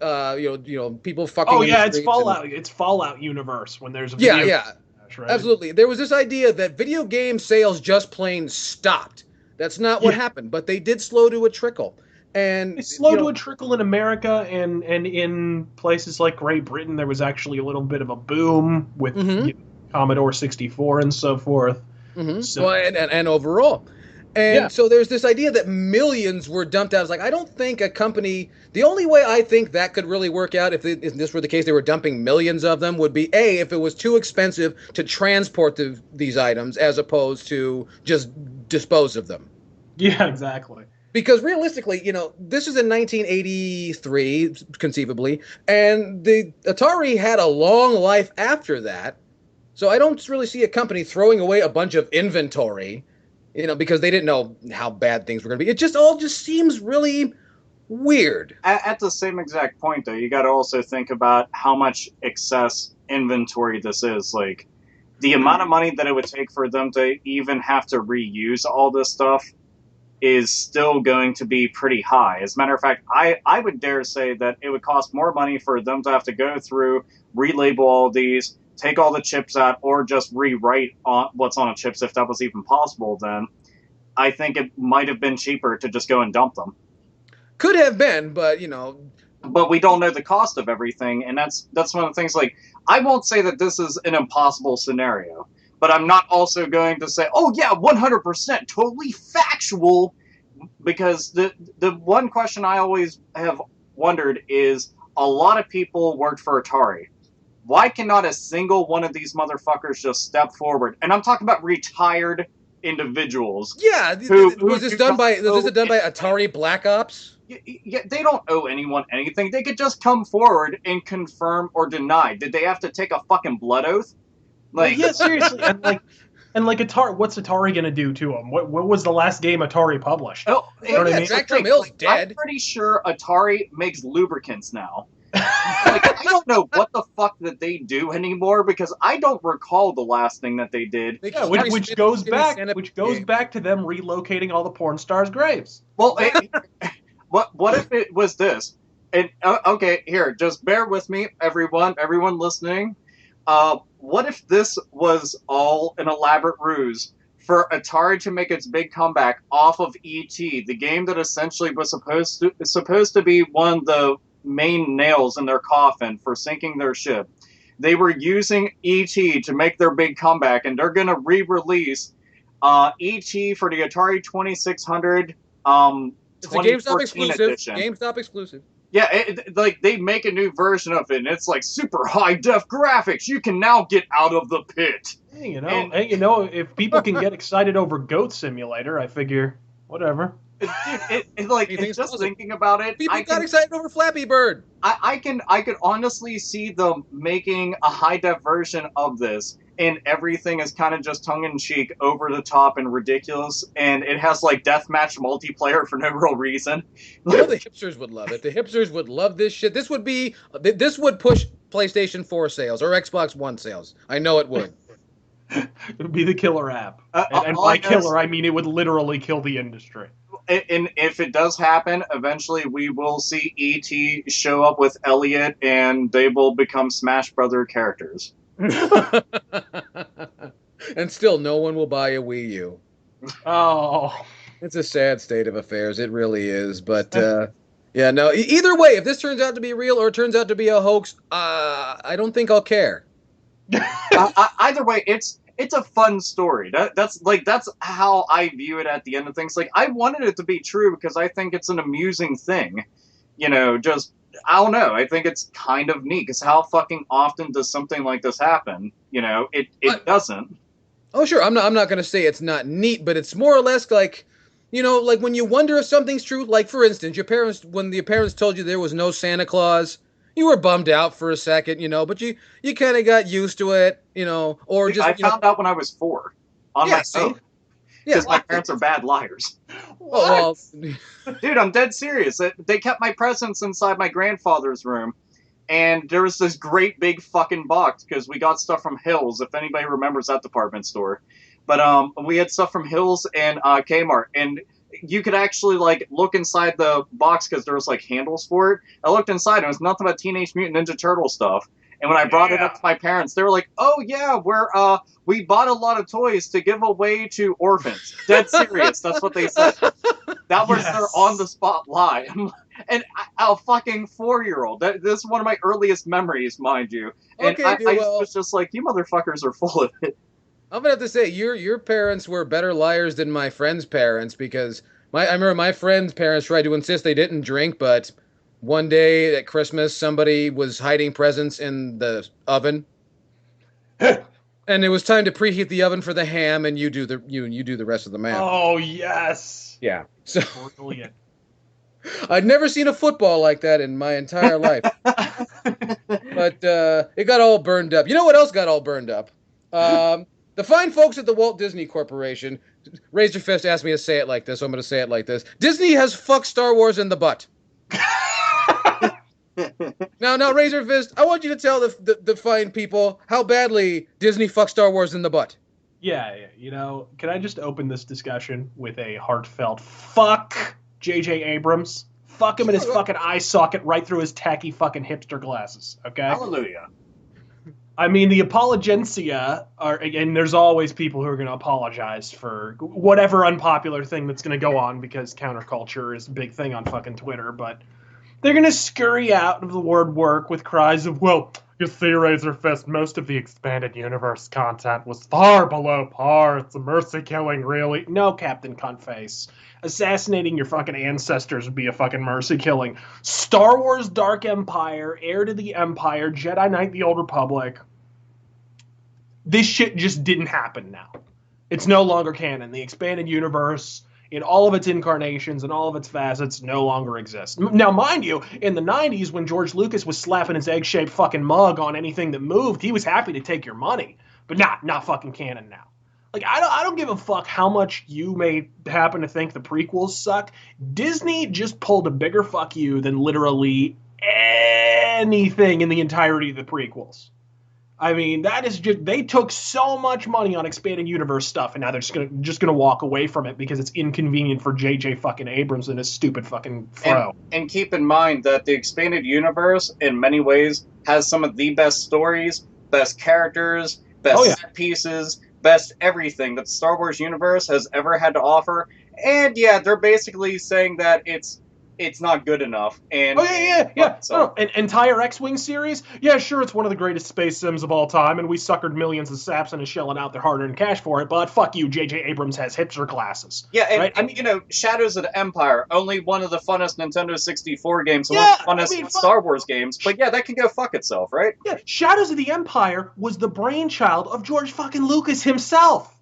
people fucking. Oh yeah, it's Fallout. It's Fallout universe when there's a video crash, right? Absolutely. There was this idea that video game sales just plain stopped. That's not what happened, but they did slow to a trickle. And it's slow to a trickle in America, and in places like Great Britain, there was actually a little bit of a boom with Commodore 64 and so forth. So, well, and overall. And so there's this idea that millions were dumped out. It's like, I don't think a company, the only way I think that could really work out if this were the case, they were dumping millions of them, would be A, if it was too expensive to transport these items as opposed to just dispose of them. Yeah, exactly. Because realistically, this is in 1983, conceivably, and the Atari had a long life after that. So I don't really see a company throwing away a bunch of inventory because they didn't know how bad things were going to be. It just all just seems really weird. At the same exact point, though, you got to also think about how much excess inventory this is. Like, the amount of money that it would take for them to even have to reuse all this stuff is still going to be pretty high. As a matter of fact, I would dare say that it would cost more money for them to have to go through, relabel all these, take all the chips out, or just rewrite what's on a chips, if that was even possible then. I think it might have been cheaper to just go and dump them. Could have been, but, But we don't know the cost of everything, and that's one of the things, like, I won't say that this is an impossible scenario, but I'm not also going to say, oh yeah, 100%, totally factual, because the one question I always have wondered is, a lot of people worked for Atari. Why cannot a single one of these motherfuckers just step forward? And I'm talking about retired individuals. Yeah, was this done by Atari Black Ops? Yeah, they don't owe anyone anything. They could just come forward and confirm or deny. Did they have to take a fucking blood oath? Like, yeah, seriously. And like Atari, what's Atari gonna do to them? What was the last game Atari published? Oh, You know what I mean? Tractor Mill's dead. I'm pretty sure Atari makes lubricants now. Like, I don't know what the fuck that they do anymore, because I don't recall the last thing that they did. Yeah, which goes back to them relocating all the porn stars' graves. Well, what if it was this? And okay, here, just bear with me, everyone listening. What if this was all an elaborate ruse for Atari to make its big comeback off of E.T., the game that essentially was supposed to be one of the main nails in their coffin for sinking their ship? They were using E.T. to make their big comeback, and they're going to re-release E.T. for the Atari 2600. It's a GameStop exclusive. Edition. GameStop exclusive. Yeah, like they make a new version of it, and it's like super high def graphics. You can now get out of the pit. Hey, if people can get excited over Goat Simulator, I figure whatever. Dude, it's just thinking about it. People got excited over Flappy Bird. I could honestly see them making a high def version of this, and everything is kind of just tongue in cheek, over the top, and ridiculous, and it has like deathmatch multiplayer for no real reason. The hipsters would love it. The hipsters would love this shit. This would push PlayStation 4 sales or Xbox One sales. I know it would. It would be the killer app, and by killer I mean it would literally kill the industry. And if it does happen, eventually we will see E.T. show up with Elliot, and they will become Smash Brother characters. And still, no one will buy a Wii U. Oh, it's a sad state of affairs. It really is. But yeah, no. Either way, if this turns out to be real or it turns out to be a hoax, I don't think I'll care. Either way, it's a fun story. That's how I view it at the end of things. Like, I wanted it to be true because I think it's an amusing thing. Just, I don't know. I think it's kind of neat, because how fucking often does something like this happen? It doesn't. Oh, sure. I'm not going to say it's not neat, but it's more or less like, like when you wonder if something's true. Like, for instance, when your parents told you there was no Santa Claus, you were bummed out for a second, but you kind of got used to it, or just. I found out when I was 4 on my own. Because my parents are bad liars. Oh, well, dude, I'm dead serious. They kept my presents inside my grandfather's room, and there was this great big fucking box, because we got stuff from Hills, if anybody remembers that department store. But we had stuff from Hills and Kmart, and you could actually look inside the box because there was handles for it. I looked inside, and it was nothing but Teenage Mutant Ninja Turtle stuff. And when I brought it up to my parents, they were like, "Oh yeah, we bought a lot of toys to give away to orphans." Dead serious. That's what they said. That was their on-the-spot lie. And a fucking 4-year-old. This is one of my earliest memories, mind you. And I was just like, you motherfuckers are full of it. I'm gonna have to say, your parents were better liars than my friend's parents, because I remember my friend's parents tried to insist they didn't drink, but one day at Christmas, somebody was hiding presents in the oven, and it was time to preheat the oven for the ham, and you do the rest of the math. Oh yes. Yeah. So brilliant. I'd never seen a football like that in my entire life. But it got all burned up. You know what else got all burned up? The fine folks at the Walt Disney Corporation, Razorfist asked me to say it like this, so I'm going to say it like this. Disney has fucked Star Wars in the butt. Now, Razorfist, I want you to tell the fine people how badly Disney fucked Star Wars in the butt. Yeah, you know, can I just open this discussion with a heartfelt fuck J.J. Abrams? Fuck him in his fucking eye socket right through his tacky fucking hipster glasses, okay? Hallelujah. I mean, the apologencia are, and there's always people who are going to apologize for whatever unpopular thing that's going to go on because counterculture is a big thing on fucking Twitter, but they're going to scurry out of the word work with cries of, well, you see, Razorfist, most of the expanded universe content was far below par. It's a mercy killing, really. No, Captain Cuntface. Assassinating your fucking ancestors would be a fucking mercy killing. Star Wars Dark Empire, Heir to the Empire, Jedi Knight the Old Republic. This shit just didn't happen now. It's no longer canon. The expanded universe, in all of its incarnations and all of its facets, no longer exists. Now, mind you, in the 90s, when George Lucas was slapping his egg-shaped fucking mug on anything that moved, he was happy to take your money. But not fucking canon now. Like, I don't give a fuck how much you may happen to think the prequels suck. Disney just pulled a bigger fuck you than literally anything in the entirety of the prequels. I mean, that is just, they took so much money on expanded universe stuff, and now they're just gonna walk away from it because it's inconvenient for J.J. fucking Abrams and his stupid fucking fro. And keep in mind that the expanded universe, in many ways, has some of the best stories, best characters, best set pieces, best everything that the Star Wars universe has ever had to offer. And yeah, they're basically saying that it's not good enough. And So an entire X-Wing series? Yeah, sure, it's one of the greatest space sims of all time, and we suckered millions of saps into shelling out their hard-earned cash for it, but fuck you, J.J. Abrams has hipster glasses. Yeah, and, right? and you know, Shadows of the Empire, only one of the funnest Nintendo 64 games, one of the funnest Star Wars games, but yeah, that can go fuck itself, right? Yeah, Shadows of the Empire was the brainchild of George fucking Lucas himself.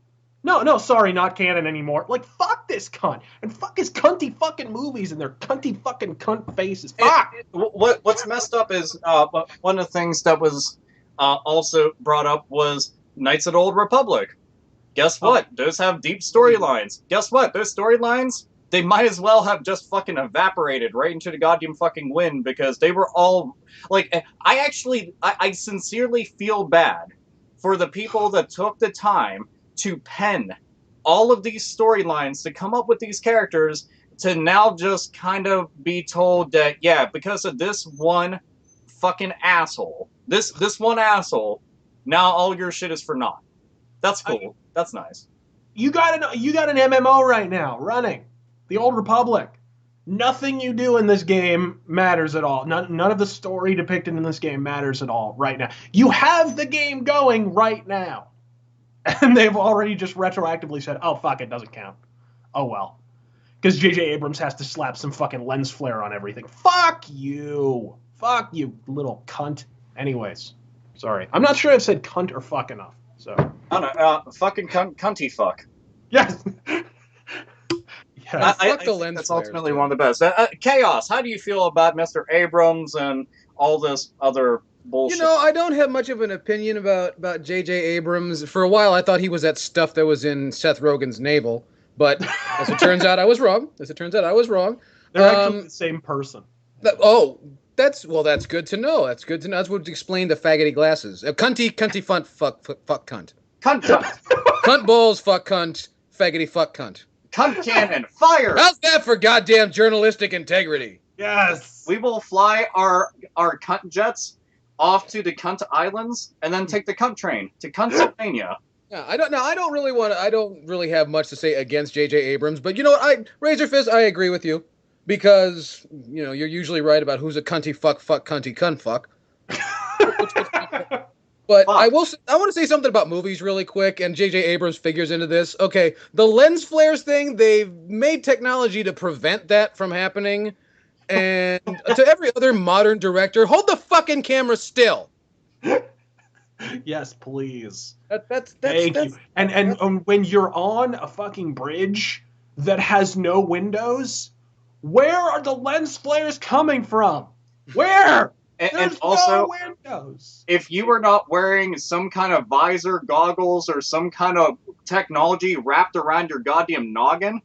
No, sorry, not canon anymore. Like, fuck this cunt. And fuck his cunty fucking movies and their cunty fucking cunt faces. Fuck! What's messed up is, one of the things that was also brought up was Knights of the Old Republic. Guess what? Those have deep storylines. Guess what? Those storylines, they might as well have just fucking evaporated right into the goddamn fucking wind because they were all, like, I sincerely feel bad for the people that took the time to pen all of these storylines, to come up with these characters, to now just kind of be told that, yeah, because of this one fucking asshole, this one asshole, now all your shit is for naught. That's cool. That's nice. You got an MMO right now running, the Old Republic. Nothing you do in this game matters at all. None of the story depicted in this game matters at all right now. You have the game going right now. And they've already just retroactively said, oh, fuck, it doesn't count. Oh, well. Because J.J. Abrams has to slap some fucking lens flare on everything. Fuck you. Fuck you, little cunt. Anyways. Sorry. I'm not sure I've said cunt or fuck enough. So. I don't know. Fucking cunty fuck. Yes. I think that's ultimately one of the best. Chaos, how do you feel about Mr. Abrams and all this other bullshit? You know, I don't have much of an opinion about J.J. Abrams. For a while, I thought he was that stuff that was in Seth Rogen's navel. But as it turns out, I was wrong. They're actually the same person. That's good to know. That's good to know. That's what would explain the faggoty glasses. Cunty, fuck cunt. Cunt. Cunt balls, fuck cunt. Faggoty, fuck cunt. Cunt cannon, fire! How's that for goddamn journalistic integrity? Yes. We will fly our cunt jets off to the Cunt Islands and then take the Cunt train to Pennsylvania. Yeah, I don't really have much to say against J.J. Abrams, but you know what? Razorfist, I agree with you. Because, you know, you're usually right about who's a cunty fuck cunty cunt fuck. But I want to say something about movies really quick, and J.J. Abrams figures into this. Okay, the lens flares thing, they've made technology to prevent that from happening. And to every other modern director, hold the fucking camera still. Yes, please. Thank you. And when you're on a fucking bridge that has no windows, where are the lens flares coming from? Where? And There's also, no windows. if you are not wearing some kind of visor, goggles, or some kind of technology wrapped around your goddamn noggin,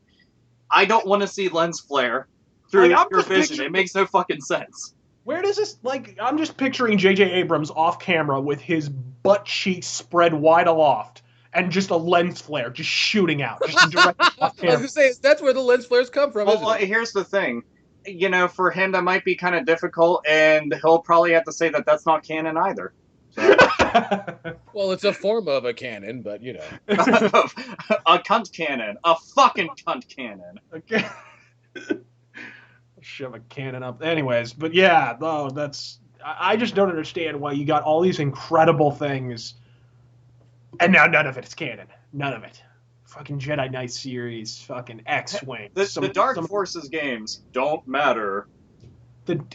I don't want to see lens flare through Like, I'm your just vision. picturing- It makes no fucking sense. Where does this, like, I'm just picturing J.J. Abrams off camera with his butt cheeks spread wide aloft and just a lens flare just shooting out, just directly off I was camera. gonna say that's where the lens flares come from, Well, isn't it? here's the thing. You know, for him, that might be kind of difficult, and he'll probably have to say that that's not canon either. So, Well, it's a form of a cannon, but you know. a cunt cannon. A fucking cunt cannon. Okay. Shove a cannon up. Anyways, but yeah, no, I just don't understand why you got all these incredible things, and now none of it is canon. None of it. Fucking Jedi Knight series, fucking X-Wing. The Dark Forces games don't matter.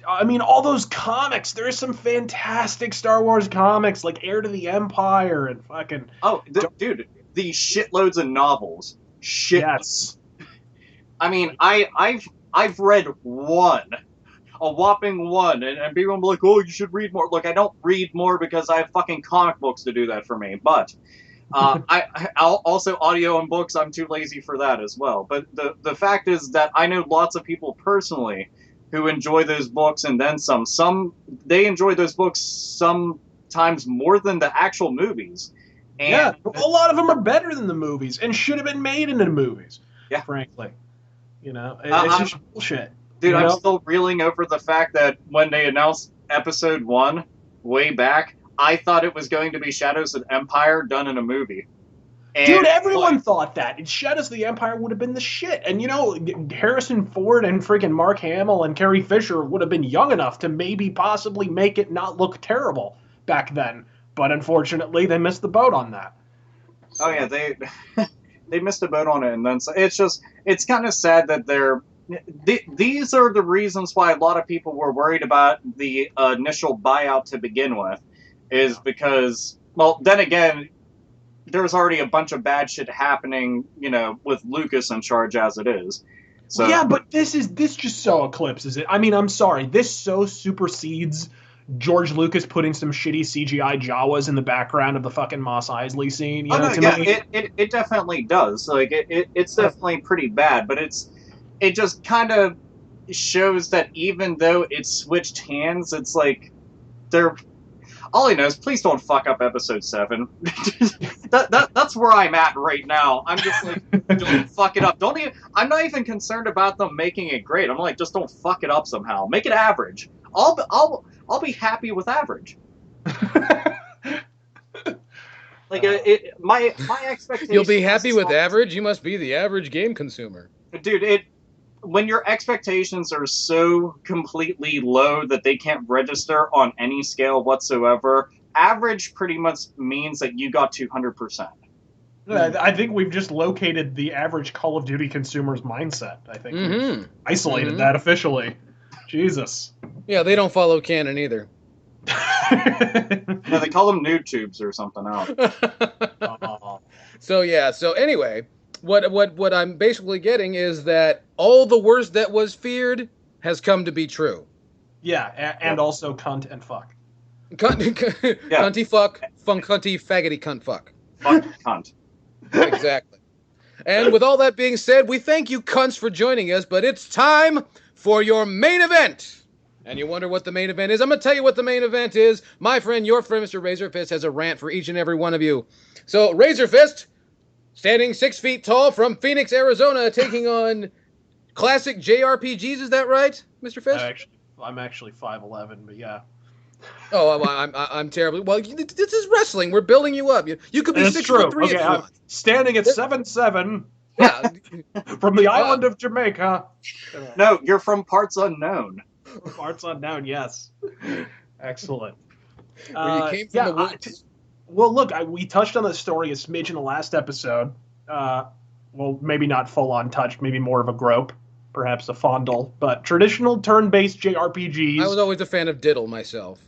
I mean, all those comics. There's some fantastic Star Wars comics, like Heir to the Empire and fucking... Oh, dude, these shitloads of novels. Yes. I mean, I've read one, a whopping one, and people will be like, oh, you should read more. Look, I don't read more because I have fucking comic books to do that for me, but I'll also audio and books, I'm too lazy for that as well. But the fact is that I know lots of people personally who enjoy those books and then some. They enjoy those books sometimes more than the actual movies. And Yeah, a lot of them are better than the movies and should have been made into the movies. Yeah. Frankly. You know, it's just bullshit. Dude, you I'm know? still reeling over the fact that when they announced episode 1 way back, I thought it was going to be Shadows of Empire done in a movie. And Dude, everyone thought that. And Shadows of the Empire would have been the shit. And, you know, Harrison Ford and freaking Mark Hamill and Carrie Fisher would have been young enough to maybe possibly make it not look terrible back then. But unfortunately, they missed the boat on that. Oh yeah, they missed a boat on it, and then so it's kind of sad that these are the reasons why a lot of people were worried about the initial buyout to begin with, is because, well, then again, there's already a bunch of bad shit happening, you know, with Lucas in charge as it is. So Yeah, but this just so eclipses it. I mean, I'm sorry. This so supersedes George Lucas putting some shitty CGI Jawas in the background of the fucking Mos Eisley scene. You oh know, no, to yeah, me, it definitely does. Like it's definitely pretty bad, but it just kind of shows that even though it switched hands, it's like they're all he knows. Please don't fuck up episode 7. That's where I'm at right now. I'm just like, don't fuck it up. Don't even. I'm not even concerned about them making it great. I'm like, just don't fuck it up somehow. Make it average. I'll be happy with average. Like my expectations. You'll be happy with are- average. You must be the average game consumer. Dude, when your expectations are so completely low that they can't register on any scale whatsoever, average pretty much means that you got 200%. I think we've just located the average Call of Duty consumer's mindset. I think we've isolated that officially. Jesus. Yeah, they don't follow canon either. No, they call them noob tubes or something else. So yeah. So anyway, what I'm basically getting is that all the worst that was feared has come to be true. Yeah, and also cunt and fuck. Cunty fuck, fun cunty faggoty cunt fuck. Fuck cunt. Exactly. And with all that being said, we thank you cunts for joining us, but it's time for your main event. And you wonder what the main event is? I'm going to tell you what the main event is. My friend, your friend, Mr. Razorfist, has a rant for each and every one of you. So, Razorfist, standing 6 feet tall from Phoenix, Arizona, taking on classic JRPGs, is that right, Mr. Fist? I'm actually 5'11", but yeah. Oh, I'm terribly... Well, this is wrestling. We're building you up. You could be That's 6'3" true. if you I'm want. standing at 7'7", Yeah. from the island of Jamaica. No, you're from parts unknown. Parts unknown, yes. Excellent. Where you came from the woods. Well, look, we touched on the story a smidge in the last episode. Well, maybe not full-on touched, maybe more of a grope, perhaps a fondle. But traditional turn-based JRPGs... I was always a fan of Diddle myself.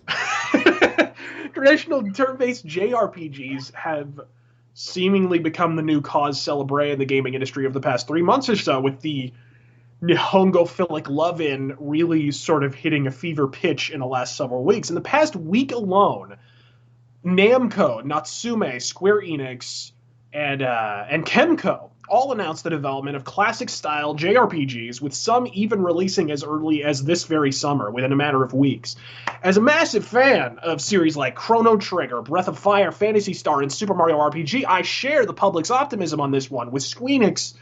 Traditional turn-based JRPGs have seemingly become the new cause célèbre in the gaming industry of the past 3 months or so, with the Nihongophilic love-in really sort of hitting a fever pitch in the last several weeks. In the past week alone, Namco, Natsume, Square Enix, and Kemco all announced the development of classic-style JRPGs, with some even releasing as early as this very summer, within a matter of weeks. As a massive fan of series like Chrono Trigger, Breath of Fire, Phantasy Star, and Super Mario RPG, I share the public's optimism on this one, with Squeenix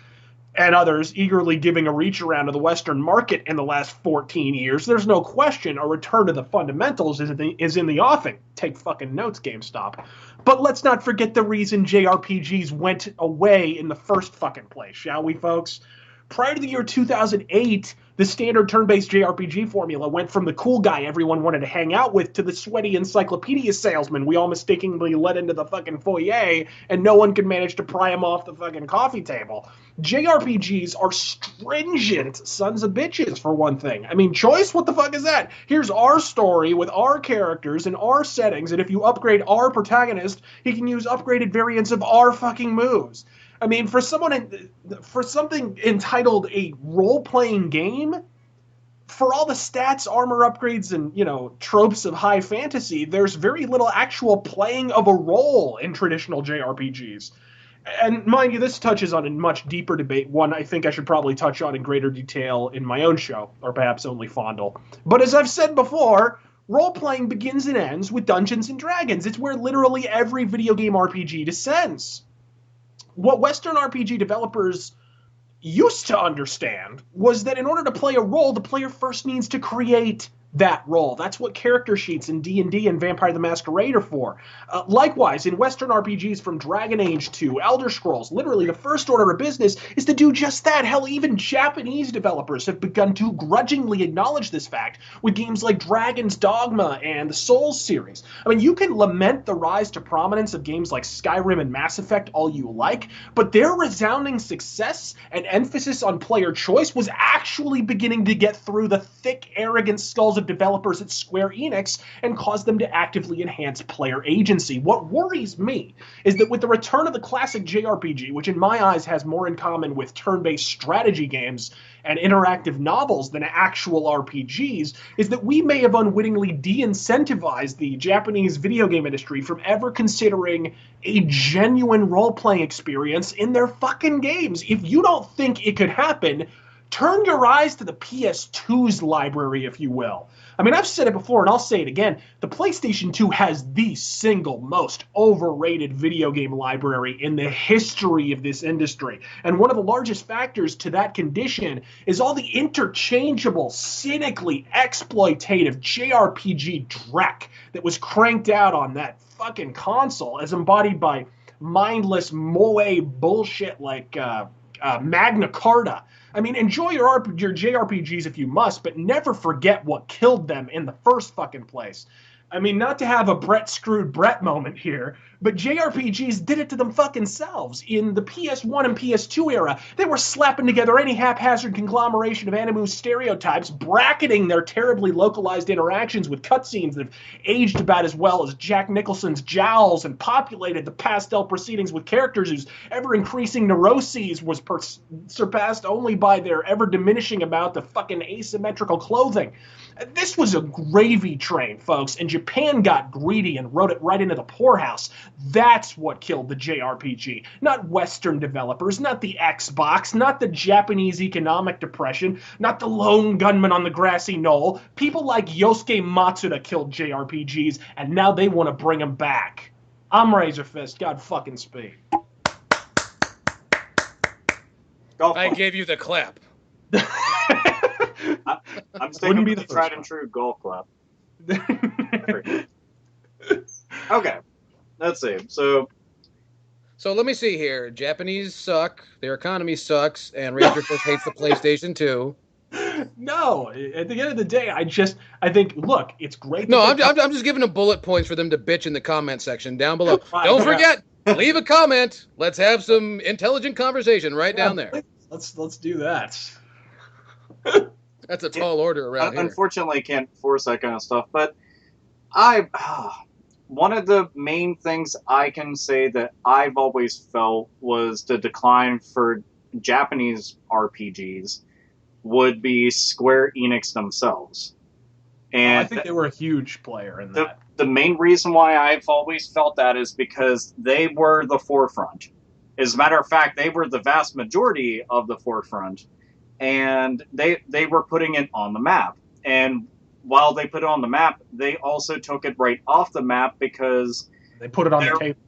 and others eagerly giving a reach around to the Western market in the last 14 years. There's no question a return to the fundamentals is in the offing. Take fucking notes, GameStop. But let's not forget the reason JRPGs went away in the first fucking place, shall we, folks? Prior to the year 2008, the standard turn-based JRPG formula went from the cool guy everyone wanted to hang out with to the sweaty encyclopedia salesman we all mistakenly let into the fucking foyer and no one could manage to pry him off the fucking coffee table. JRPGs are stringent sons of bitches, for one thing. I mean, choice? What the fuck is that? Here's our story with our characters and our settings, and if you upgrade our protagonist, he can use upgraded variants of our fucking moves. I mean, for something entitled a role-playing game, for all the stats, armor upgrades, and, tropes of high fantasy, there's very little actual playing of a role in traditional JRPGs. And mind you, this touches on a much deeper debate, one I think I should probably touch on in greater detail in my own show, or perhaps only fondle. But as I've said before, role-playing begins and ends with Dungeons & Dragons. It's where literally every video game RPG descends. What Western RPG developers used to understand was that in order to play a role, the player first needs to create that role. That's what character sheets in D&D and Vampire the Masquerade are for. Likewise, in Western RPGs from Dragon Age to Elder Scrolls, literally the first order of business is to do just that. Hell, even Japanese developers have begun to grudgingly acknowledge this fact with games like Dragon's Dogma and the Souls series. I mean, you can lament the rise to prominence of games like Skyrim and Mass Effect all you like, but their resounding success and emphasis on player choice was actually beginning to get through the thick, arrogant skulls of developers at Square Enix and cause them to actively enhance player agency. What worries me is that with the return of the classic JRPG, which in my eyes has more in common with turn-based strategy games and interactive novels than actual RPGs, is that we may have unwittingly de-incentivized the Japanese video game industry from ever considering a genuine role-playing experience in their fucking games. If you don't think it could happen, turn your eyes to the PS2's library, if you will. I mean, I've said it before, and I'll say it again. The PlayStation 2 has the single most overrated video game library in the history of this industry. And one of the largest factors to that condition is all the interchangeable, cynically exploitative JRPG dreck that was cranked out on that fucking console as embodied by mindless moe bullshit like Magna Carta. I mean, enjoy your JRPGs if you must, but never forget what killed them in the first fucking place. I mean, not to have a Brett screwed Brett moment here, but JRPGs did it to them fucking selves. In the PS1 and PS2 era, they were slapping together any haphazard conglomeration of anime stereotypes, bracketing their terribly localized interactions with cutscenes that have aged about as well as Jack Nicholson's jowls and populated the pastel proceedings with characters whose ever-increasing neuroses was surpassed only by their ever-diminishing amount of fucking asymmetrical clothing. This was a gravy train, folks, and Japan got greedy and wrote it right into the poorhouse. That's what killed the JRPG. Not Western developers, not the Xbox, not the Japanese economic depression, not the lone gunman on the grassy knoll. People like Yosuke Matsuda killed JRPGs, and now they want to bring them back. I'm Razorfist. God fucking speed. I gave you the clap. I'm sticking with the tried and true golf club. Okay, let's see. So let me see here. Japanese suck. Their economy sucks, and Razorfist hates the PlayStation 2. No, at the end of the day, I think, look, it's great. No, I'm just giving them bullet points for them to bitch in the comment section down below. Don't forget, leave a comment. Let's have some intelligent conversation right down there. Let's do that. That's a tall order around here. Unfortunately, I can't force that kind of stuff, but one of the main things I can say that I've always felt was the decline for Japanese RPGs would be Square Enix themselves. And I think they were a huge player in that. the main reason why I've always felt that is because they were the forefront. As a matter of fact, they were the vast majority of the forefront, and they were putting it on the map. And while they put it on the map, they also took it right off the map because They put it on the table.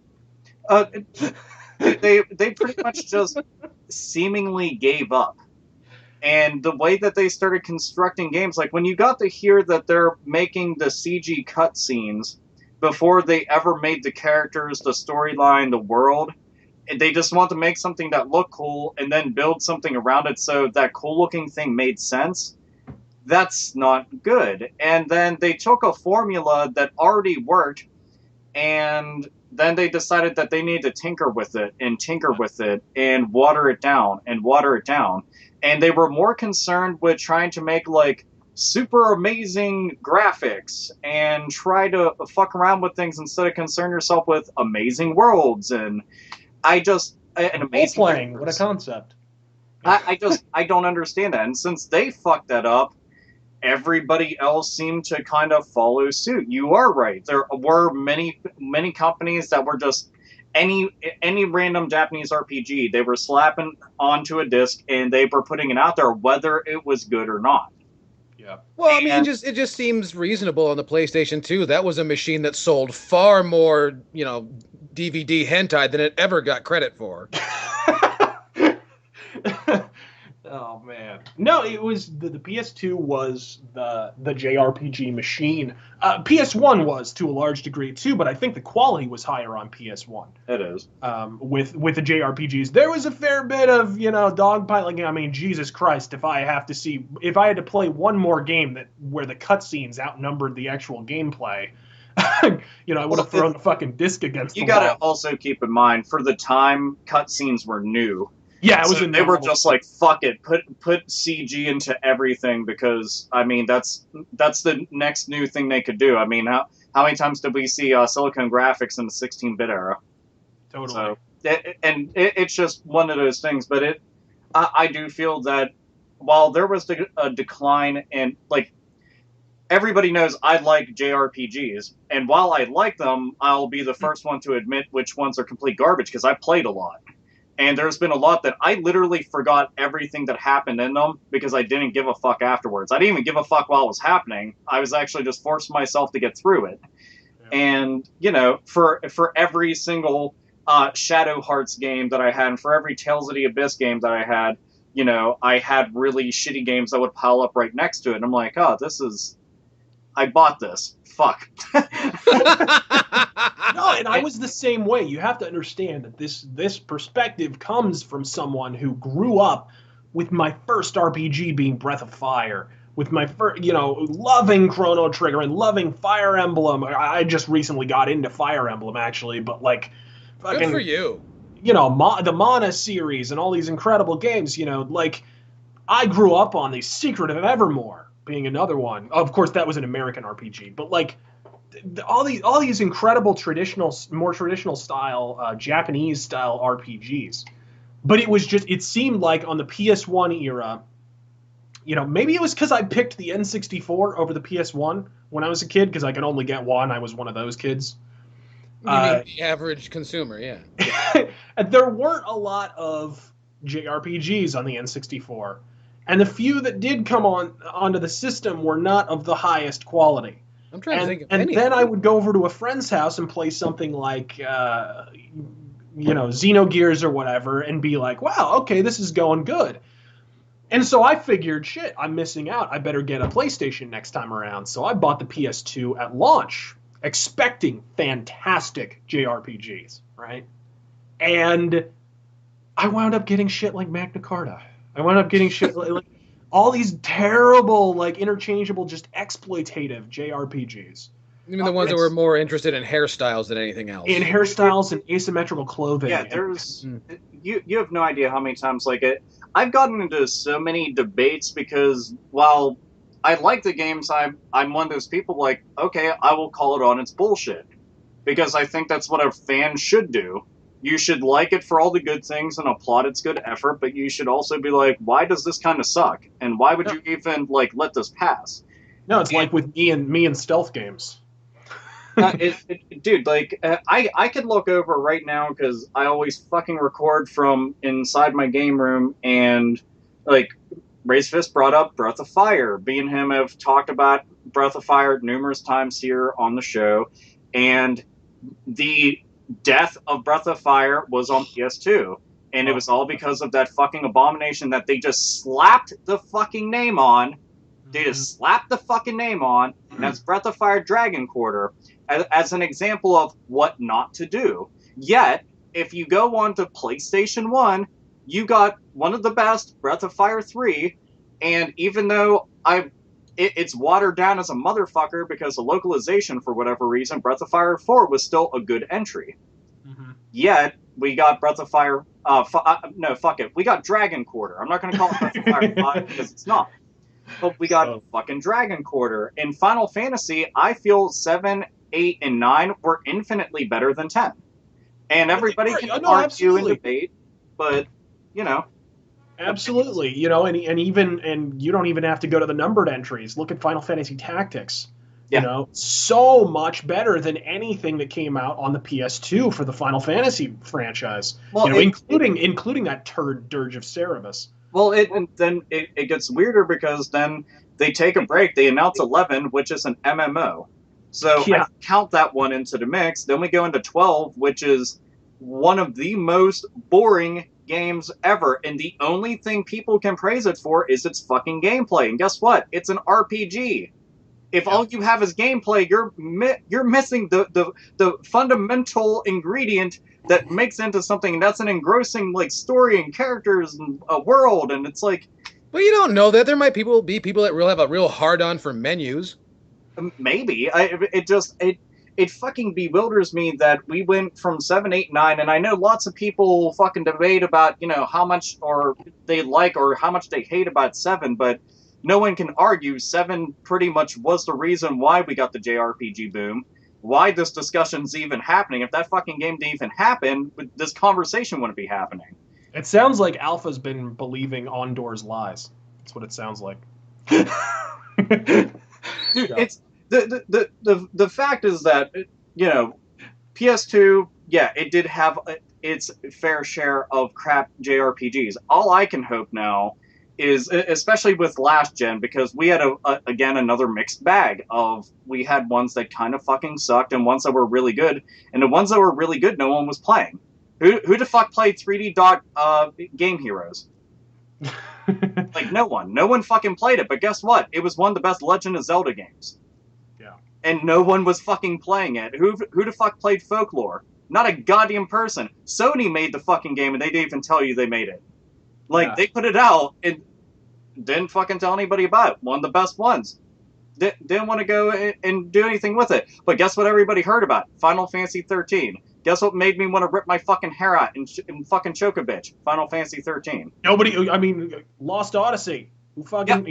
they pretty much just seemingly gave up. And the way that they started constructing games, like when you got to hear that they're making the CG cutscenes before they ever made the characters, the storyline, the world, and they just want to make something that looked cool and then build something around it so that cool looking thing made sense. That's not good. And then they took a formula that already worked, and then they decided that they needed to tinker with it and water it down and water it down. And they were more concerned with trying to make like super amazing graphics and try to fuck around with things instead of concern yourself with amazing worlds and an amazing playing. What a concept. I don't understand that. And since they fucked that up, everybody else seemed to kind of follow suit. You are right. There were many companies that were just any random Japanese RPG they were slapping onto a disc and they were putting it out there whether it was good or not. Yeah. Well, I mean, it just seems reasonable on the PlayStation 2. That was a machine that sold far more, DVD hentai than it ever got credit for. Oh man, no! It was the PS2 was the JRPG machine. PS1 was to a large degree too, but I think the quality was higher on PS1. It is. With the JRPGs, there was a fair bit of dogpiling. I mean, Jesus Christ! If I had to play one more game where the cutscenes outnumbered the actual gameplay, I would have thrown the fucking disc against the wall. You gotta also keep in mind, for the time, cutscenes were new. Yeah, it was. They were just like, fuck it, put CG into everything because I mean that's the next new thing they could do. I mean, how many times did we see Silicon Graphics in the 16-bit era? Totally. So, it's just one of those things. But I do feel that while there was a decline in like. Everybody knows I like JRPGs, and while I like them, I'll be the first one to admit which ones are complete garbage because I played a lot. And there's been a lot that I literally forgot everything that happened in them because I didn't give a fuck afterwards. I didn't even give a fuck while it was happening. I was actually just forcing myself to get through it. Yeah. And, for every single Shadow Hearts game that I had, and for every Tales of the Abyss game that I had, I had really shitty games that would pile up right next to it. And I'm like, oh, I bought this. Fuck. No, and I was the same way. You have to understand that this perspective comes from someone who grew up with my first RPG being Breath of Fire, with my first, loving Chrono Trigger and loving Fire Emblem. I just recently got into Fire Emblem, actually, but like, fucking, good for you. The Mana series and all these incredible games. I grew up on the Secret of Evermore being another one. Of course, that was an American RPG, but like. All these incredible more traditional style Japanese style RPGs, but it seemed like on the PS1 era, maybe it was because I picked the N64 over the PS1 when I was a kid because I could only get one. I was one of those kids. You mean the average consumer, yeah. And there weren't a lot of JRPGs on the N64, and the few that did come onto the system were not of the highest quality. I'm trying to think of anything. And then I would go over to a friend's house and play something like, Xenogears or whatever, and be like, wow, okay, this is going good. And so I figured, shit, I'm missing out. I better get a PlayStation next time around. So I bought the PS2 at launch, expecting fantastic JRPGs, right? And I wound up getting shit like Magna Carta. I wound up getting shit like all these terrible, like, interchangeable, just exploitative JRPGs. You mean the ones that were more interested in hairstyles than anything else? In hairstyles and asymmetrical clothing. Yeah, you have no idea how many times, I've gotten into so many debates because while I like the games, I'm one of those people okay, I will call it on its bullshit. Because I think that's what a fan should do. You should like it for all the good things and applaud its good effort, but you should also be like, why does this kind of suck? And why would you even like let this pass? No, it's like with me and stealth games. Dude, like I could look over right now because I always fucking record from inside my game room, and like Raised Fist brought up Breath of Fire. Me and him have talked about Breath of Fire numerous times here on the show, and the death of Breath of Fire was on PS2, and it was all because of that fucking abomination that they just slapped the fucking name on. They just slapped the fucking name on, and that's Breath of Fire Dragon Quarter, as an example of what not to do. Yet, if you go on to PlayStation 1, you got one of the best, Breath of Fire 3, and even though it's watered down as a motherfucker because of localization for whatever reason, Breath of Fire 4 was still a good entry. Mm-hmm. Yet, we got Breath of Fire... no, fuck it. We got Dragon Quarter. I'm not going to call it Breath of Fire 5 because it's not. But we got fucking Dragon Quarter. In Final Fantasy, I feel 7, 8, and 9 were infinitely better than 10. And everybody can argue and debate, but, you know. Absolutely. You know, and you don't even have to go to the numbered entries. Look at Final Fantasy Tactics. Yeah. You know, so much better than anything that came out on the PS2 for the Final Fantasy franchise. Well, you know, including that turd Dirge of Cerberus. Well, then it gets weirder because then they take a break. They announce 11, which is an MMO. So I count that one into the mix. Then we go into 12, which is one of the most boring games ever. And the only thing people can praise it for is its fucking gameplay. And guess what? It's an RPG. If all you have is gameplay, you're missing the fundamental ingredient that makes into something that's an engrossing like story and characters and a world, and it's like. Well, you don't know that. There might be people that have a real hard on for menus. Maybe it fucking bewilders me that we went from 7, 8, 9, and I know lots of people fucking debate about how much or they like or how much they hate about 7, but no one can argue 7 pretty much was the reason why we got the JRPG boom. Why this discussion's even happening. If that fucking game didn't even happen, this conversation wouldn't be happening. It sounds like Alpha's been believing Ondor's lies. That's what it sounds like. Dude, it's the fact is that PS2, yeah, it did have its fair share of crap JRPGs. All I can hope now is, especially with last gen, because we had again another mixed bag of, we had ones that kind of fucking sucked and ones that were really good, and the ones that were really good no one was playing. Who the fuck played 3D Dot Game Heroes? Like no one fucking played it. But guess what? It was one of the best Legend of Zelda games. Yeah. And no one was fucking playing it. Who the fuck played Folklore? Not a goddamn person. Sony made the fucking game and they didn't even tell you they made it. Like, they put it out and didn't fucking tell anybody about it. One of the best ones. Didn't want to go and do anything with it. But guess what everybody heard about? Final Fantasy 13. Guess what made me want to rip my fucking hair out and fucking choke a bitch? Final Fantasy 13. Lost Odyssey. Who fucking,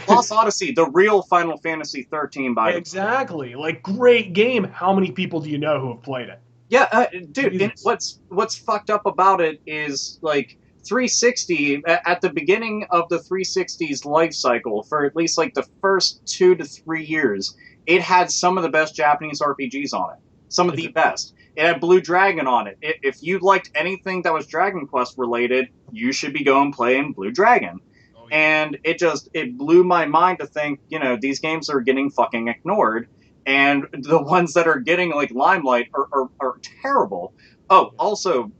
Lost Odyssey, the real Final Fantasy 13 by Exactly. Like, great game. How many people do you know who have played it? Yeah, dude, and what's fucked up about it is, like, 360, at the beginning of the 360's life cycle, for at least, like, the first 2 to 3 years, it had some of the best Japanese RPGs on it. Some of the best. It had Blue Dragon on it. If you liked anything that was Dragon Quest related, you should be going playing Blue Dragon. Oh, yeah. And it blew my mind to think, these games are getting fucking ignored. And the ones that are getting, like, limelight are terrible. Oh, also,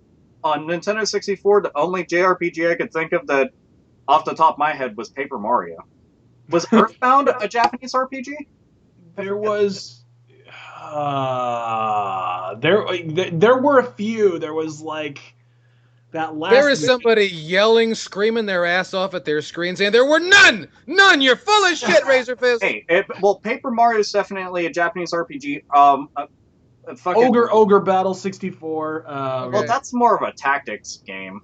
on Nintendo 64, the only JRPG I could think of that, off the top of my head, was Paper Mario. Was Earthbound a Japanese RPG? There was... there were a few. There was, like, that last... There is somebody yelling, screaming their ass off at their screen, saying, there were none! None! You're full of shit, Razor Fist! Hey, Paper Mario is definitely a Japanese RPG. Ogre Battle 64. Well, that's more of a tactics game.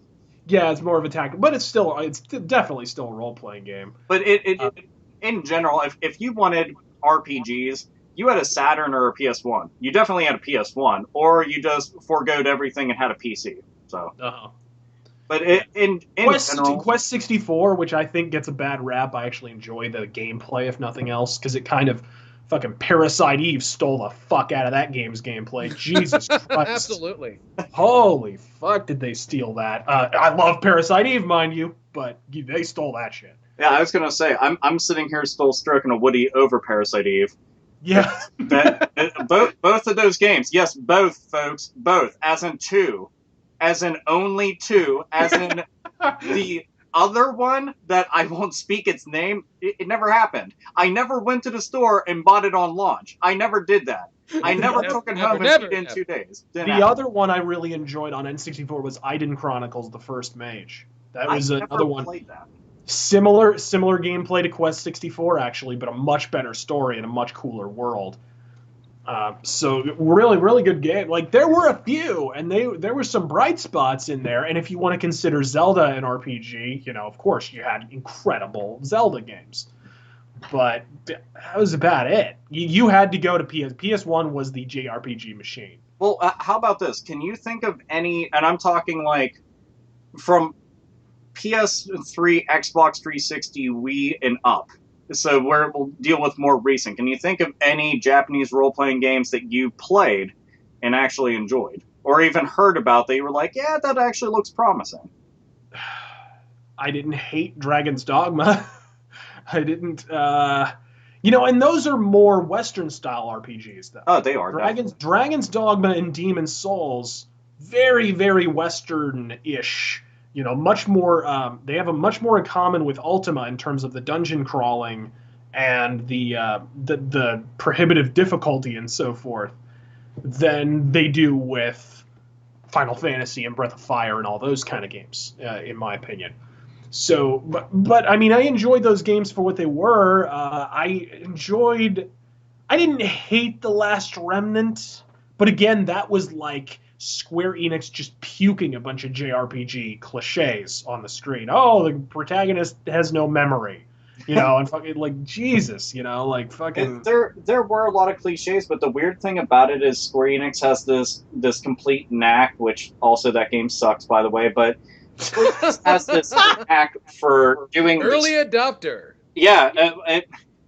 Yeah, it's more of a tactic, but it's definitely still a role-playing game. But in general, if you wanted RPGs, you had a Saturn or a PS1. You definitely had a PS1, or you just foregoed everything and had a PC. So, Uh-huh. but in general, Quest 64, which I think gets a bad rap, I actually enjoy the gameplay, if nothing else, because it kind of fucking Parasite Eve stole the fuck out of that game's gameplay. Jesus Christ. Absolutely. Holy fuck, did they steal that? I love Parasite Eve, mind you, but they stole that shit. yeah, I was gonna say I'm sitting here still stroking a Woody over Parasite Eve. Yeah. Both of those games, yes, both folks, both, as in two, as in only two, as in the other one that I won't speak its name. It never happened. I never went to the store and bought it on launch. I never did that. I never took it home and beat it in 2 days. The other one I really enjoyed on N64 was Iden Chronicles: The First Mage. That was another one. Played that. Similar gameplay to Quest 64, actually, but a much better story and a much cooler world. So really, really good game. Like, there were a few, and there were some bright spots in there. And if you want to consider Zelda an RPG, you know, of course, you had incredible Zelda games. But that was about it. You had to go to PS1 was the JRPG machine. Well, how about this? Can you think of any, and I'm talking like from PS3, Xbox 360, Wii, and up. So we'll deal with more recent. Can you think of any Japanese role-playing games that you played and actually enjoyed? Or even heard about that you were like, yeah, that actually looks promising? I didn't hate Dragon's Dogma. I didn't, and those are more Western-style RPGs, though. Oh, they are. Dragon's Dogma and Demon's Souls, very, very Western-ish. You know, much more. They have a much more in common with Ultima in terms of the dungeon crawling and the prohibitive difficulty and so forth than they do with Final Fantasy and Breath of Fire and all those kind of games, in my opinion. So, but I mean, I enjoyed those games for what they were. I didn't hate The Last Remnant, but again, that was like Square Enix just puking a bunch of JRPG cliches on the screen. Oh, the protagonist has no memory, and fucking like Jesus, like fucking. There were a lot of cliches, but the weird thing about it is Square Enix has this complete knack, which also that game sucks, by the way, but Square Enix has this knack for doing early adopter. Yeah.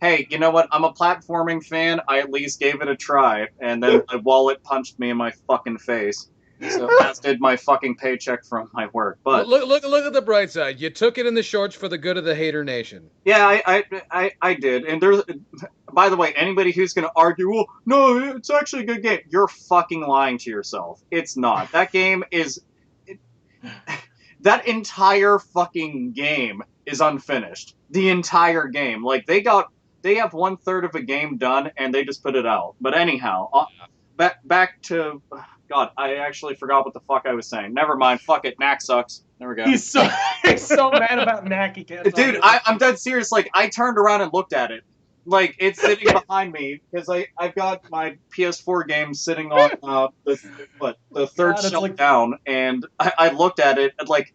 Hey, you know what? I'm a platforming fan. I at least gave it a try, and then my wallet punched me in my fucking face. So as did my fucking paycheck from my work. But look at the bright side. You took it in the shorts for the good of the hater nation. Yeah, I did. And there's, by the way, anybody who's going to argue, well, no, it's actually a good game. You're fucking lying to yourself. It's not. That game is. That entire fucking game is unfinished. The entire game. Like, they have 1/3 of a game done, and they just put it out. But anyhow, back to... God, I actually forgot what the fuck I was saying. Never mind. Fuck it. Knack sucks. There we go. He's so mad about Knack. He can't. Dude, I'm dead serious. Like, I turned around and looked at it. Like, it's sitting behind me, because I've got my PS4 game sitting on the third shelf down, and I looked at it, and like,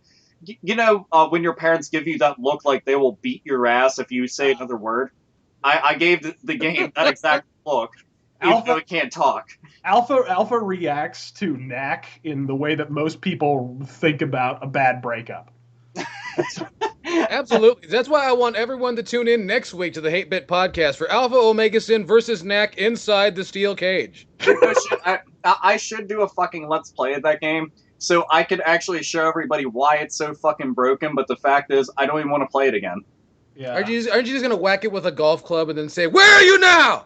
when your parents give you that look like they will beat your ass if you say another word? I gave the game that exact look, even though it can't talk. Alpha reacts to Knack in the way that most people think about a bad breakup. Absolutely. That's why I want everyone to tune in next week to the Hate Bit Podcast for Alpha Omega Sin versus Knack inside the steel cage. I should do a fucking Let's Play of that game, so I could actually show everybody why it's so fucking broken, but the fact is, I don't even want to play it again. Yeah. Aren't you just going to whack it with a golf club and then say, "Where are you now?"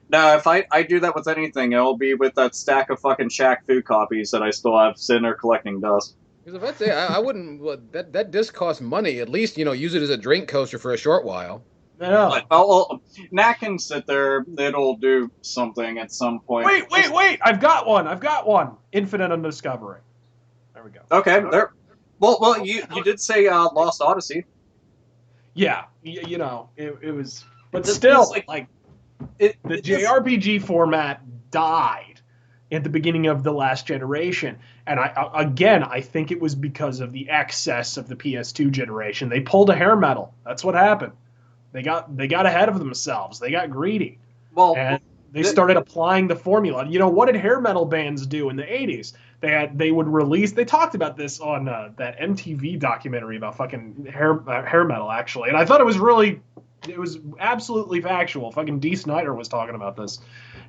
No, if I do that with anything, it'll be with that stack of fucking Shaq Fu copies that I still have sitting there collecting dust. Because if I'd say, I wouldn't, well, that disc costs money. At least, use it as a drink coaster for a short while. Yeah. Well, Knack can sit there. It'll do something at some point. Wait! I've got one. Infinite Undiscovery. There we go. Okay, there. Well, you did say Lost Odyssey. Yeah, it was, but still, the JRPG format died at the beginning of the last generation, and I think it was because of the excess of the PS2 generation. They pulled a hair metal. That's what happened. They got ahead of themselves. They got greedy. Well, and They started applying the formula. You know, what did hair metal bands do in the 80s? They would release. They talked about this on that MTV documentary about fucking hair metal, actually, and I thought it was absolutely factual. Fucking Dee Snider was talking about this.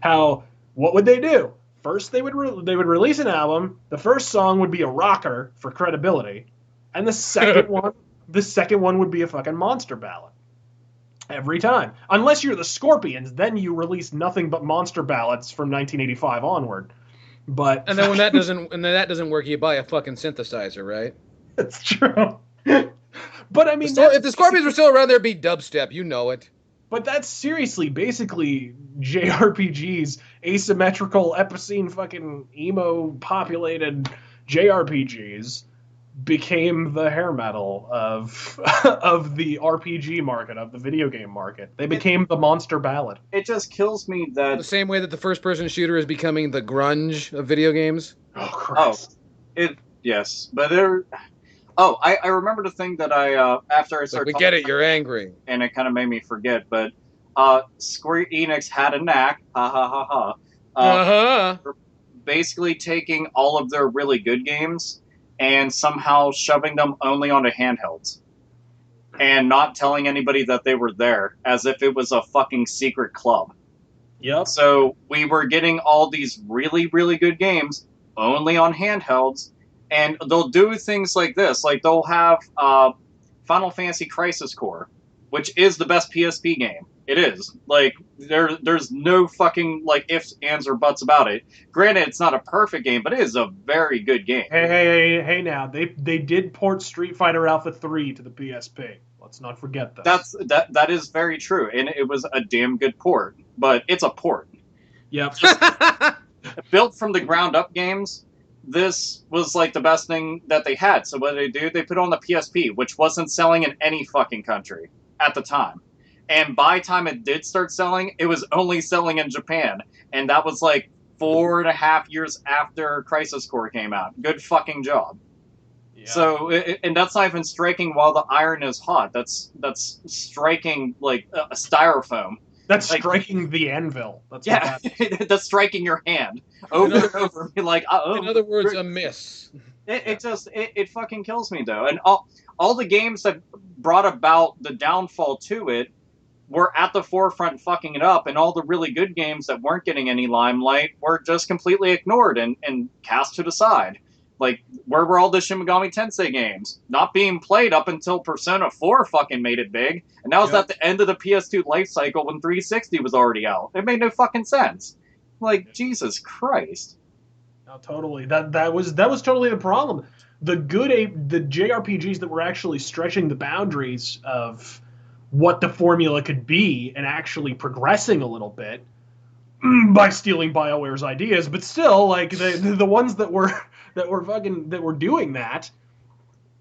How, what would they do? First, they would release an album. The first song would be a rocker for credibility, and the second one would be a fucking monster ballad. Every time. Unless you're the Scorpions, then you release nothing but monster ballads from 1985 onward. But And then when that doesn't work, you buy a fucking synthesizer, right? That's true. But I mean, If the Scorpions were still around, there'd be dubstep. You know it. But that's seriously, basically, JRPGs, asymmetrical, epicene, fucking emo-populated JRPGs became the hair metal of the RPG market, of the video game market. They became the monster ballad. It just kills me that... The same way that the first-person shooter is becoming the grunge of video games. Oh, Christ. Yes, but there... Oh, I remember the thing that after I started... We get it, you're angry. And it kind of made me forget, but Square Enix had a knack, basically taking all of their really good games and somehow shoving them only onto handhelds. And not telling anybody that they were there, as if it was a fucking secret club. Yep. So we were getting all these really, really good games only on handhelds, and they'll do things like this. Like, they'll have Final Fantasy Crisis Core, which is the best PSP game. It is. Like, there's no fucking, like, ifs, ands, or buts about it. Granted, it's not a perfect game, but it is a very good game. Hey, now. They did port Street Fighter Alpha 3 to the PSP. Let's not forget this. That is very true, and it was a damn good port. But it's a port. Yep. Built from the ground up games, this was, like, the best thing that they had. So what did they do? They put it on the PSP, which wasn't selling in any fucking country at the time. And by the time it did start selling, it was only selling in Japan. And that was like 4.5 years after Crisis Core came out. Good fucking job. Yeah. So, and that's not even striking while the iron is hot. That's striking like a styrofoam. That's like, striking the anvil. That's that's striking your hand over and over. Like, in other words, a miss. It fucking kills me though. And all the games that brought about the downfall to it were at the forefront fucking it up, and all the really good games that weren't getting any limelight were just completely ignored and cast to the side. Like, where were all the Shin Megami Tensei games? Not being played up until Persona 4 fucking made it big, and that was at the end of the PS2 life cycle when 360 was already out. It made no fucking sense. Like, Jesus Christ. No, totally. That was totally the problem. The JRPGs that were actually stretching the boundaries of what the formula could be and actually progressing a little bit by stealing BioWare's ideas, but still, like, the ones that were doing that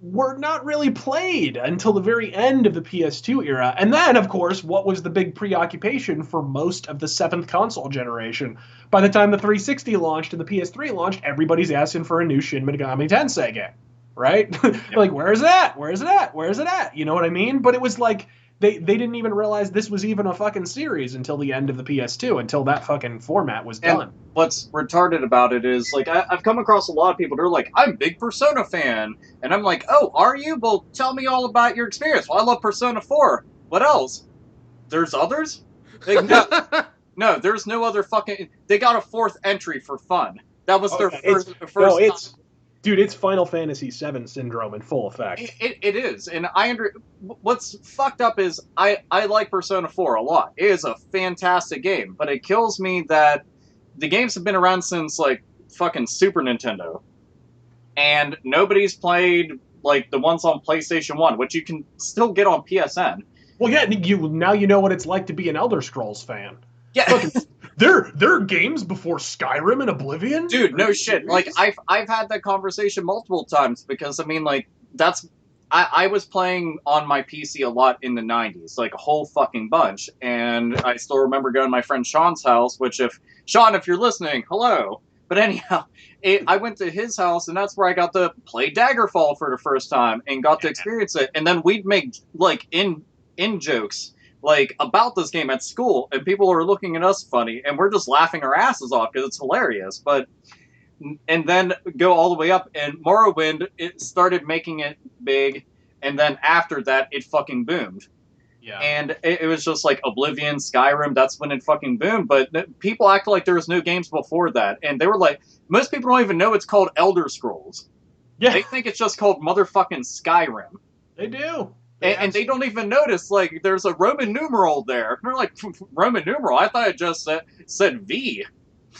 were not really played until the very end of the PS2 era. And then, of course, what was the big preoccupation for most of the 7th console generation? By the time the 360 launched and the PS3 launched, everybody's asking for a new Shin Megami Tensei game, right? Yep. Like, where is it at? Where is it at? Where is it at? You know what I mean? But it was like, they didn't even realize this was even a fucking series until the end of the PS2, until that fucking format was done. And what's retarded about it is, like, I've come across a lot of people that are like, I'm a big Persona fan. And I'm like, oh, are you? Well, tell me all about your experience. Well, I love Persona 4. What else? There's others? No, there's no other fucking... They got a 4th entry for fun. That was their first... No, Dude, it's Final Fantasy VII syndrome in full effect. It is, and what's fucked up is I like Persona 4 a lot. It is a fantastic game, but it kills me that the games have been around since, like, fucking Super Nintendo. And nobody's played, like, the ones on PlayStation 1, which you can still get on PSN. Well, yeah, now you know what it's like to be an Elder Scrolls fan. Yeah. Fucking, there are games before Skyrim and Oblivion? Dude, no shit. Like, I've had that conversation multiple times because, I mean, like, I was playing on my PC a lot in the 90s, like a whole fucking bunch, and I still remember going to my friend Sean's house, which Sean, if you're listening, hello. But anyhow, I went to his house, and that's where I got to play Daggerfall for the first time and got to experience it, and then we'd make, like, in jokes like about this game at school, and people are looking at us funny, and we're just laughing our asses off because it's hilarious. But and then go all the way up, and Morrowind, it started making it big, and then after that, it fucking boomed. Yeah. And it was just like Oblivion, Skyrim, that's when it fucking boomed. But people act like there was no games before that. And they were like, most people don't even know it's called Elder Scrolls. Yeah. They think it's just called motherfucking Skyrim. They do. And they don't even notice, like, there's a Roman numeral there. And they're like, Roman numeral? I thought it just said V.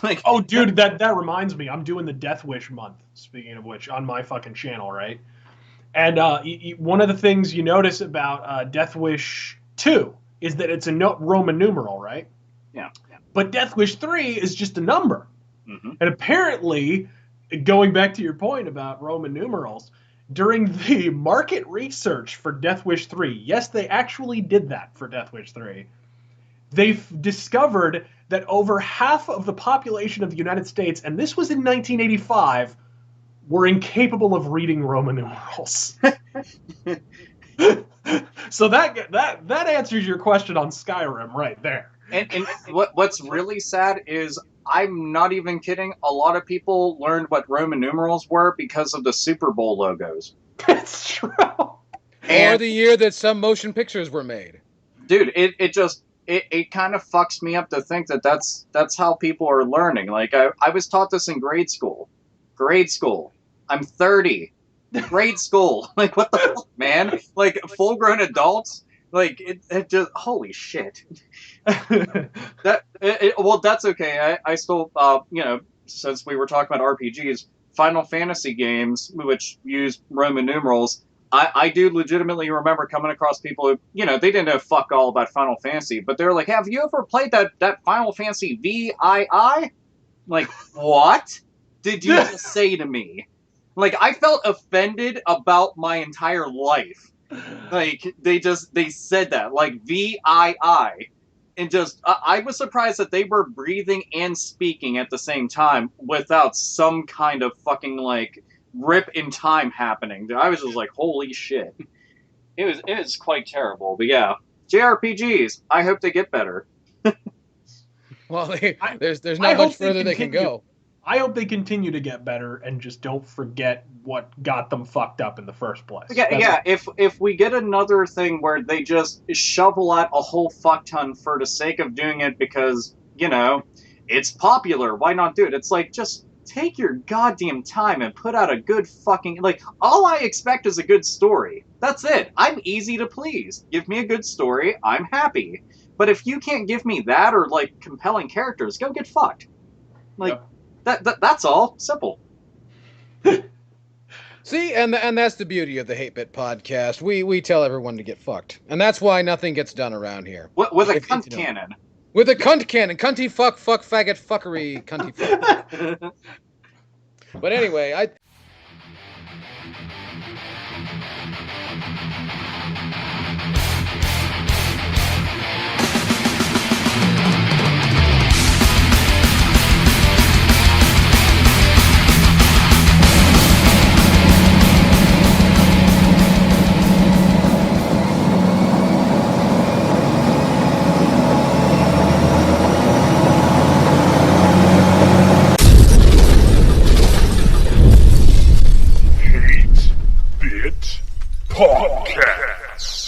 Like, Oh, dude, that reminds me. I'm doing the Death Wish month, speaking of which, on my fucking channel, right? And one of the things you notice about Death Wish 2 is that it's a Roman numeral, right? Yeah. But Death Wish 3 is just a number. Mm-hmm. And apparently, going back to your point about Roman numerals, during the market research for Death Wish 3, yes, they actually did that for Death Wish 3, they've discovered that over half of the population of the United States, and this was in 1985, were incapable of reading Roman numerals. So that answers your question on Skyrim right there. And what's really sad is, I'm not even kidding, a lot of people learned what Roman numerals were because of the Super Bowl logos. That's true. Or And, the year that some motion pictures were made. dude, it kind of fucks me up to think that that's how people are learning. Like, I was taught this in grade school. I'm 30. Grade school. Like, what the fuck, man? Like, full-grown adults? Like, it just, holy shit. Well, that's okay. I still, since we were talking about RPGs, Final Fantasy games, which use Roman numerals, I do legitimately remember coming across people who, they didn't know fuck all about Final Fantasy, but they were like, have you ever played that Final Fantasy VII? Like, what did you just say to me? Like, I felt offended about my entire life. Like, they said that, like, VII. And just, I was surprised that they were breathing and speaking at the same time without some kind of fucking, like, rip in time happening. I was just like, holy shit. It was quite terrible. But yeah, JRPGs, I hope they get better. Well, there's not much further they can go. I hope they continue to get better and just don't forget what got them fucked up in the first place. Yeah. If we get another thing where they just shovel out a whole fuck ton for the sake of doing it because, it's popular, why not do it? It's like, just take your goddamn time and put out a good fucking, like, all I expect is a good story. That's it. I'm easy to please. Give me a good story, I'm happy. But if you can't give me that or, like, compelling characters, go get fucked. Like, that's all. Simple. See, and that's the beauty of the Hate Bit podcast. We tell everyone to get fucked. And that's why nothing gets done around here. With a cunt cannon. With a cunt cannon. Cunty fuck, faggot, fuckery, cunty fuck. But anyway, Hate Bit Podcast.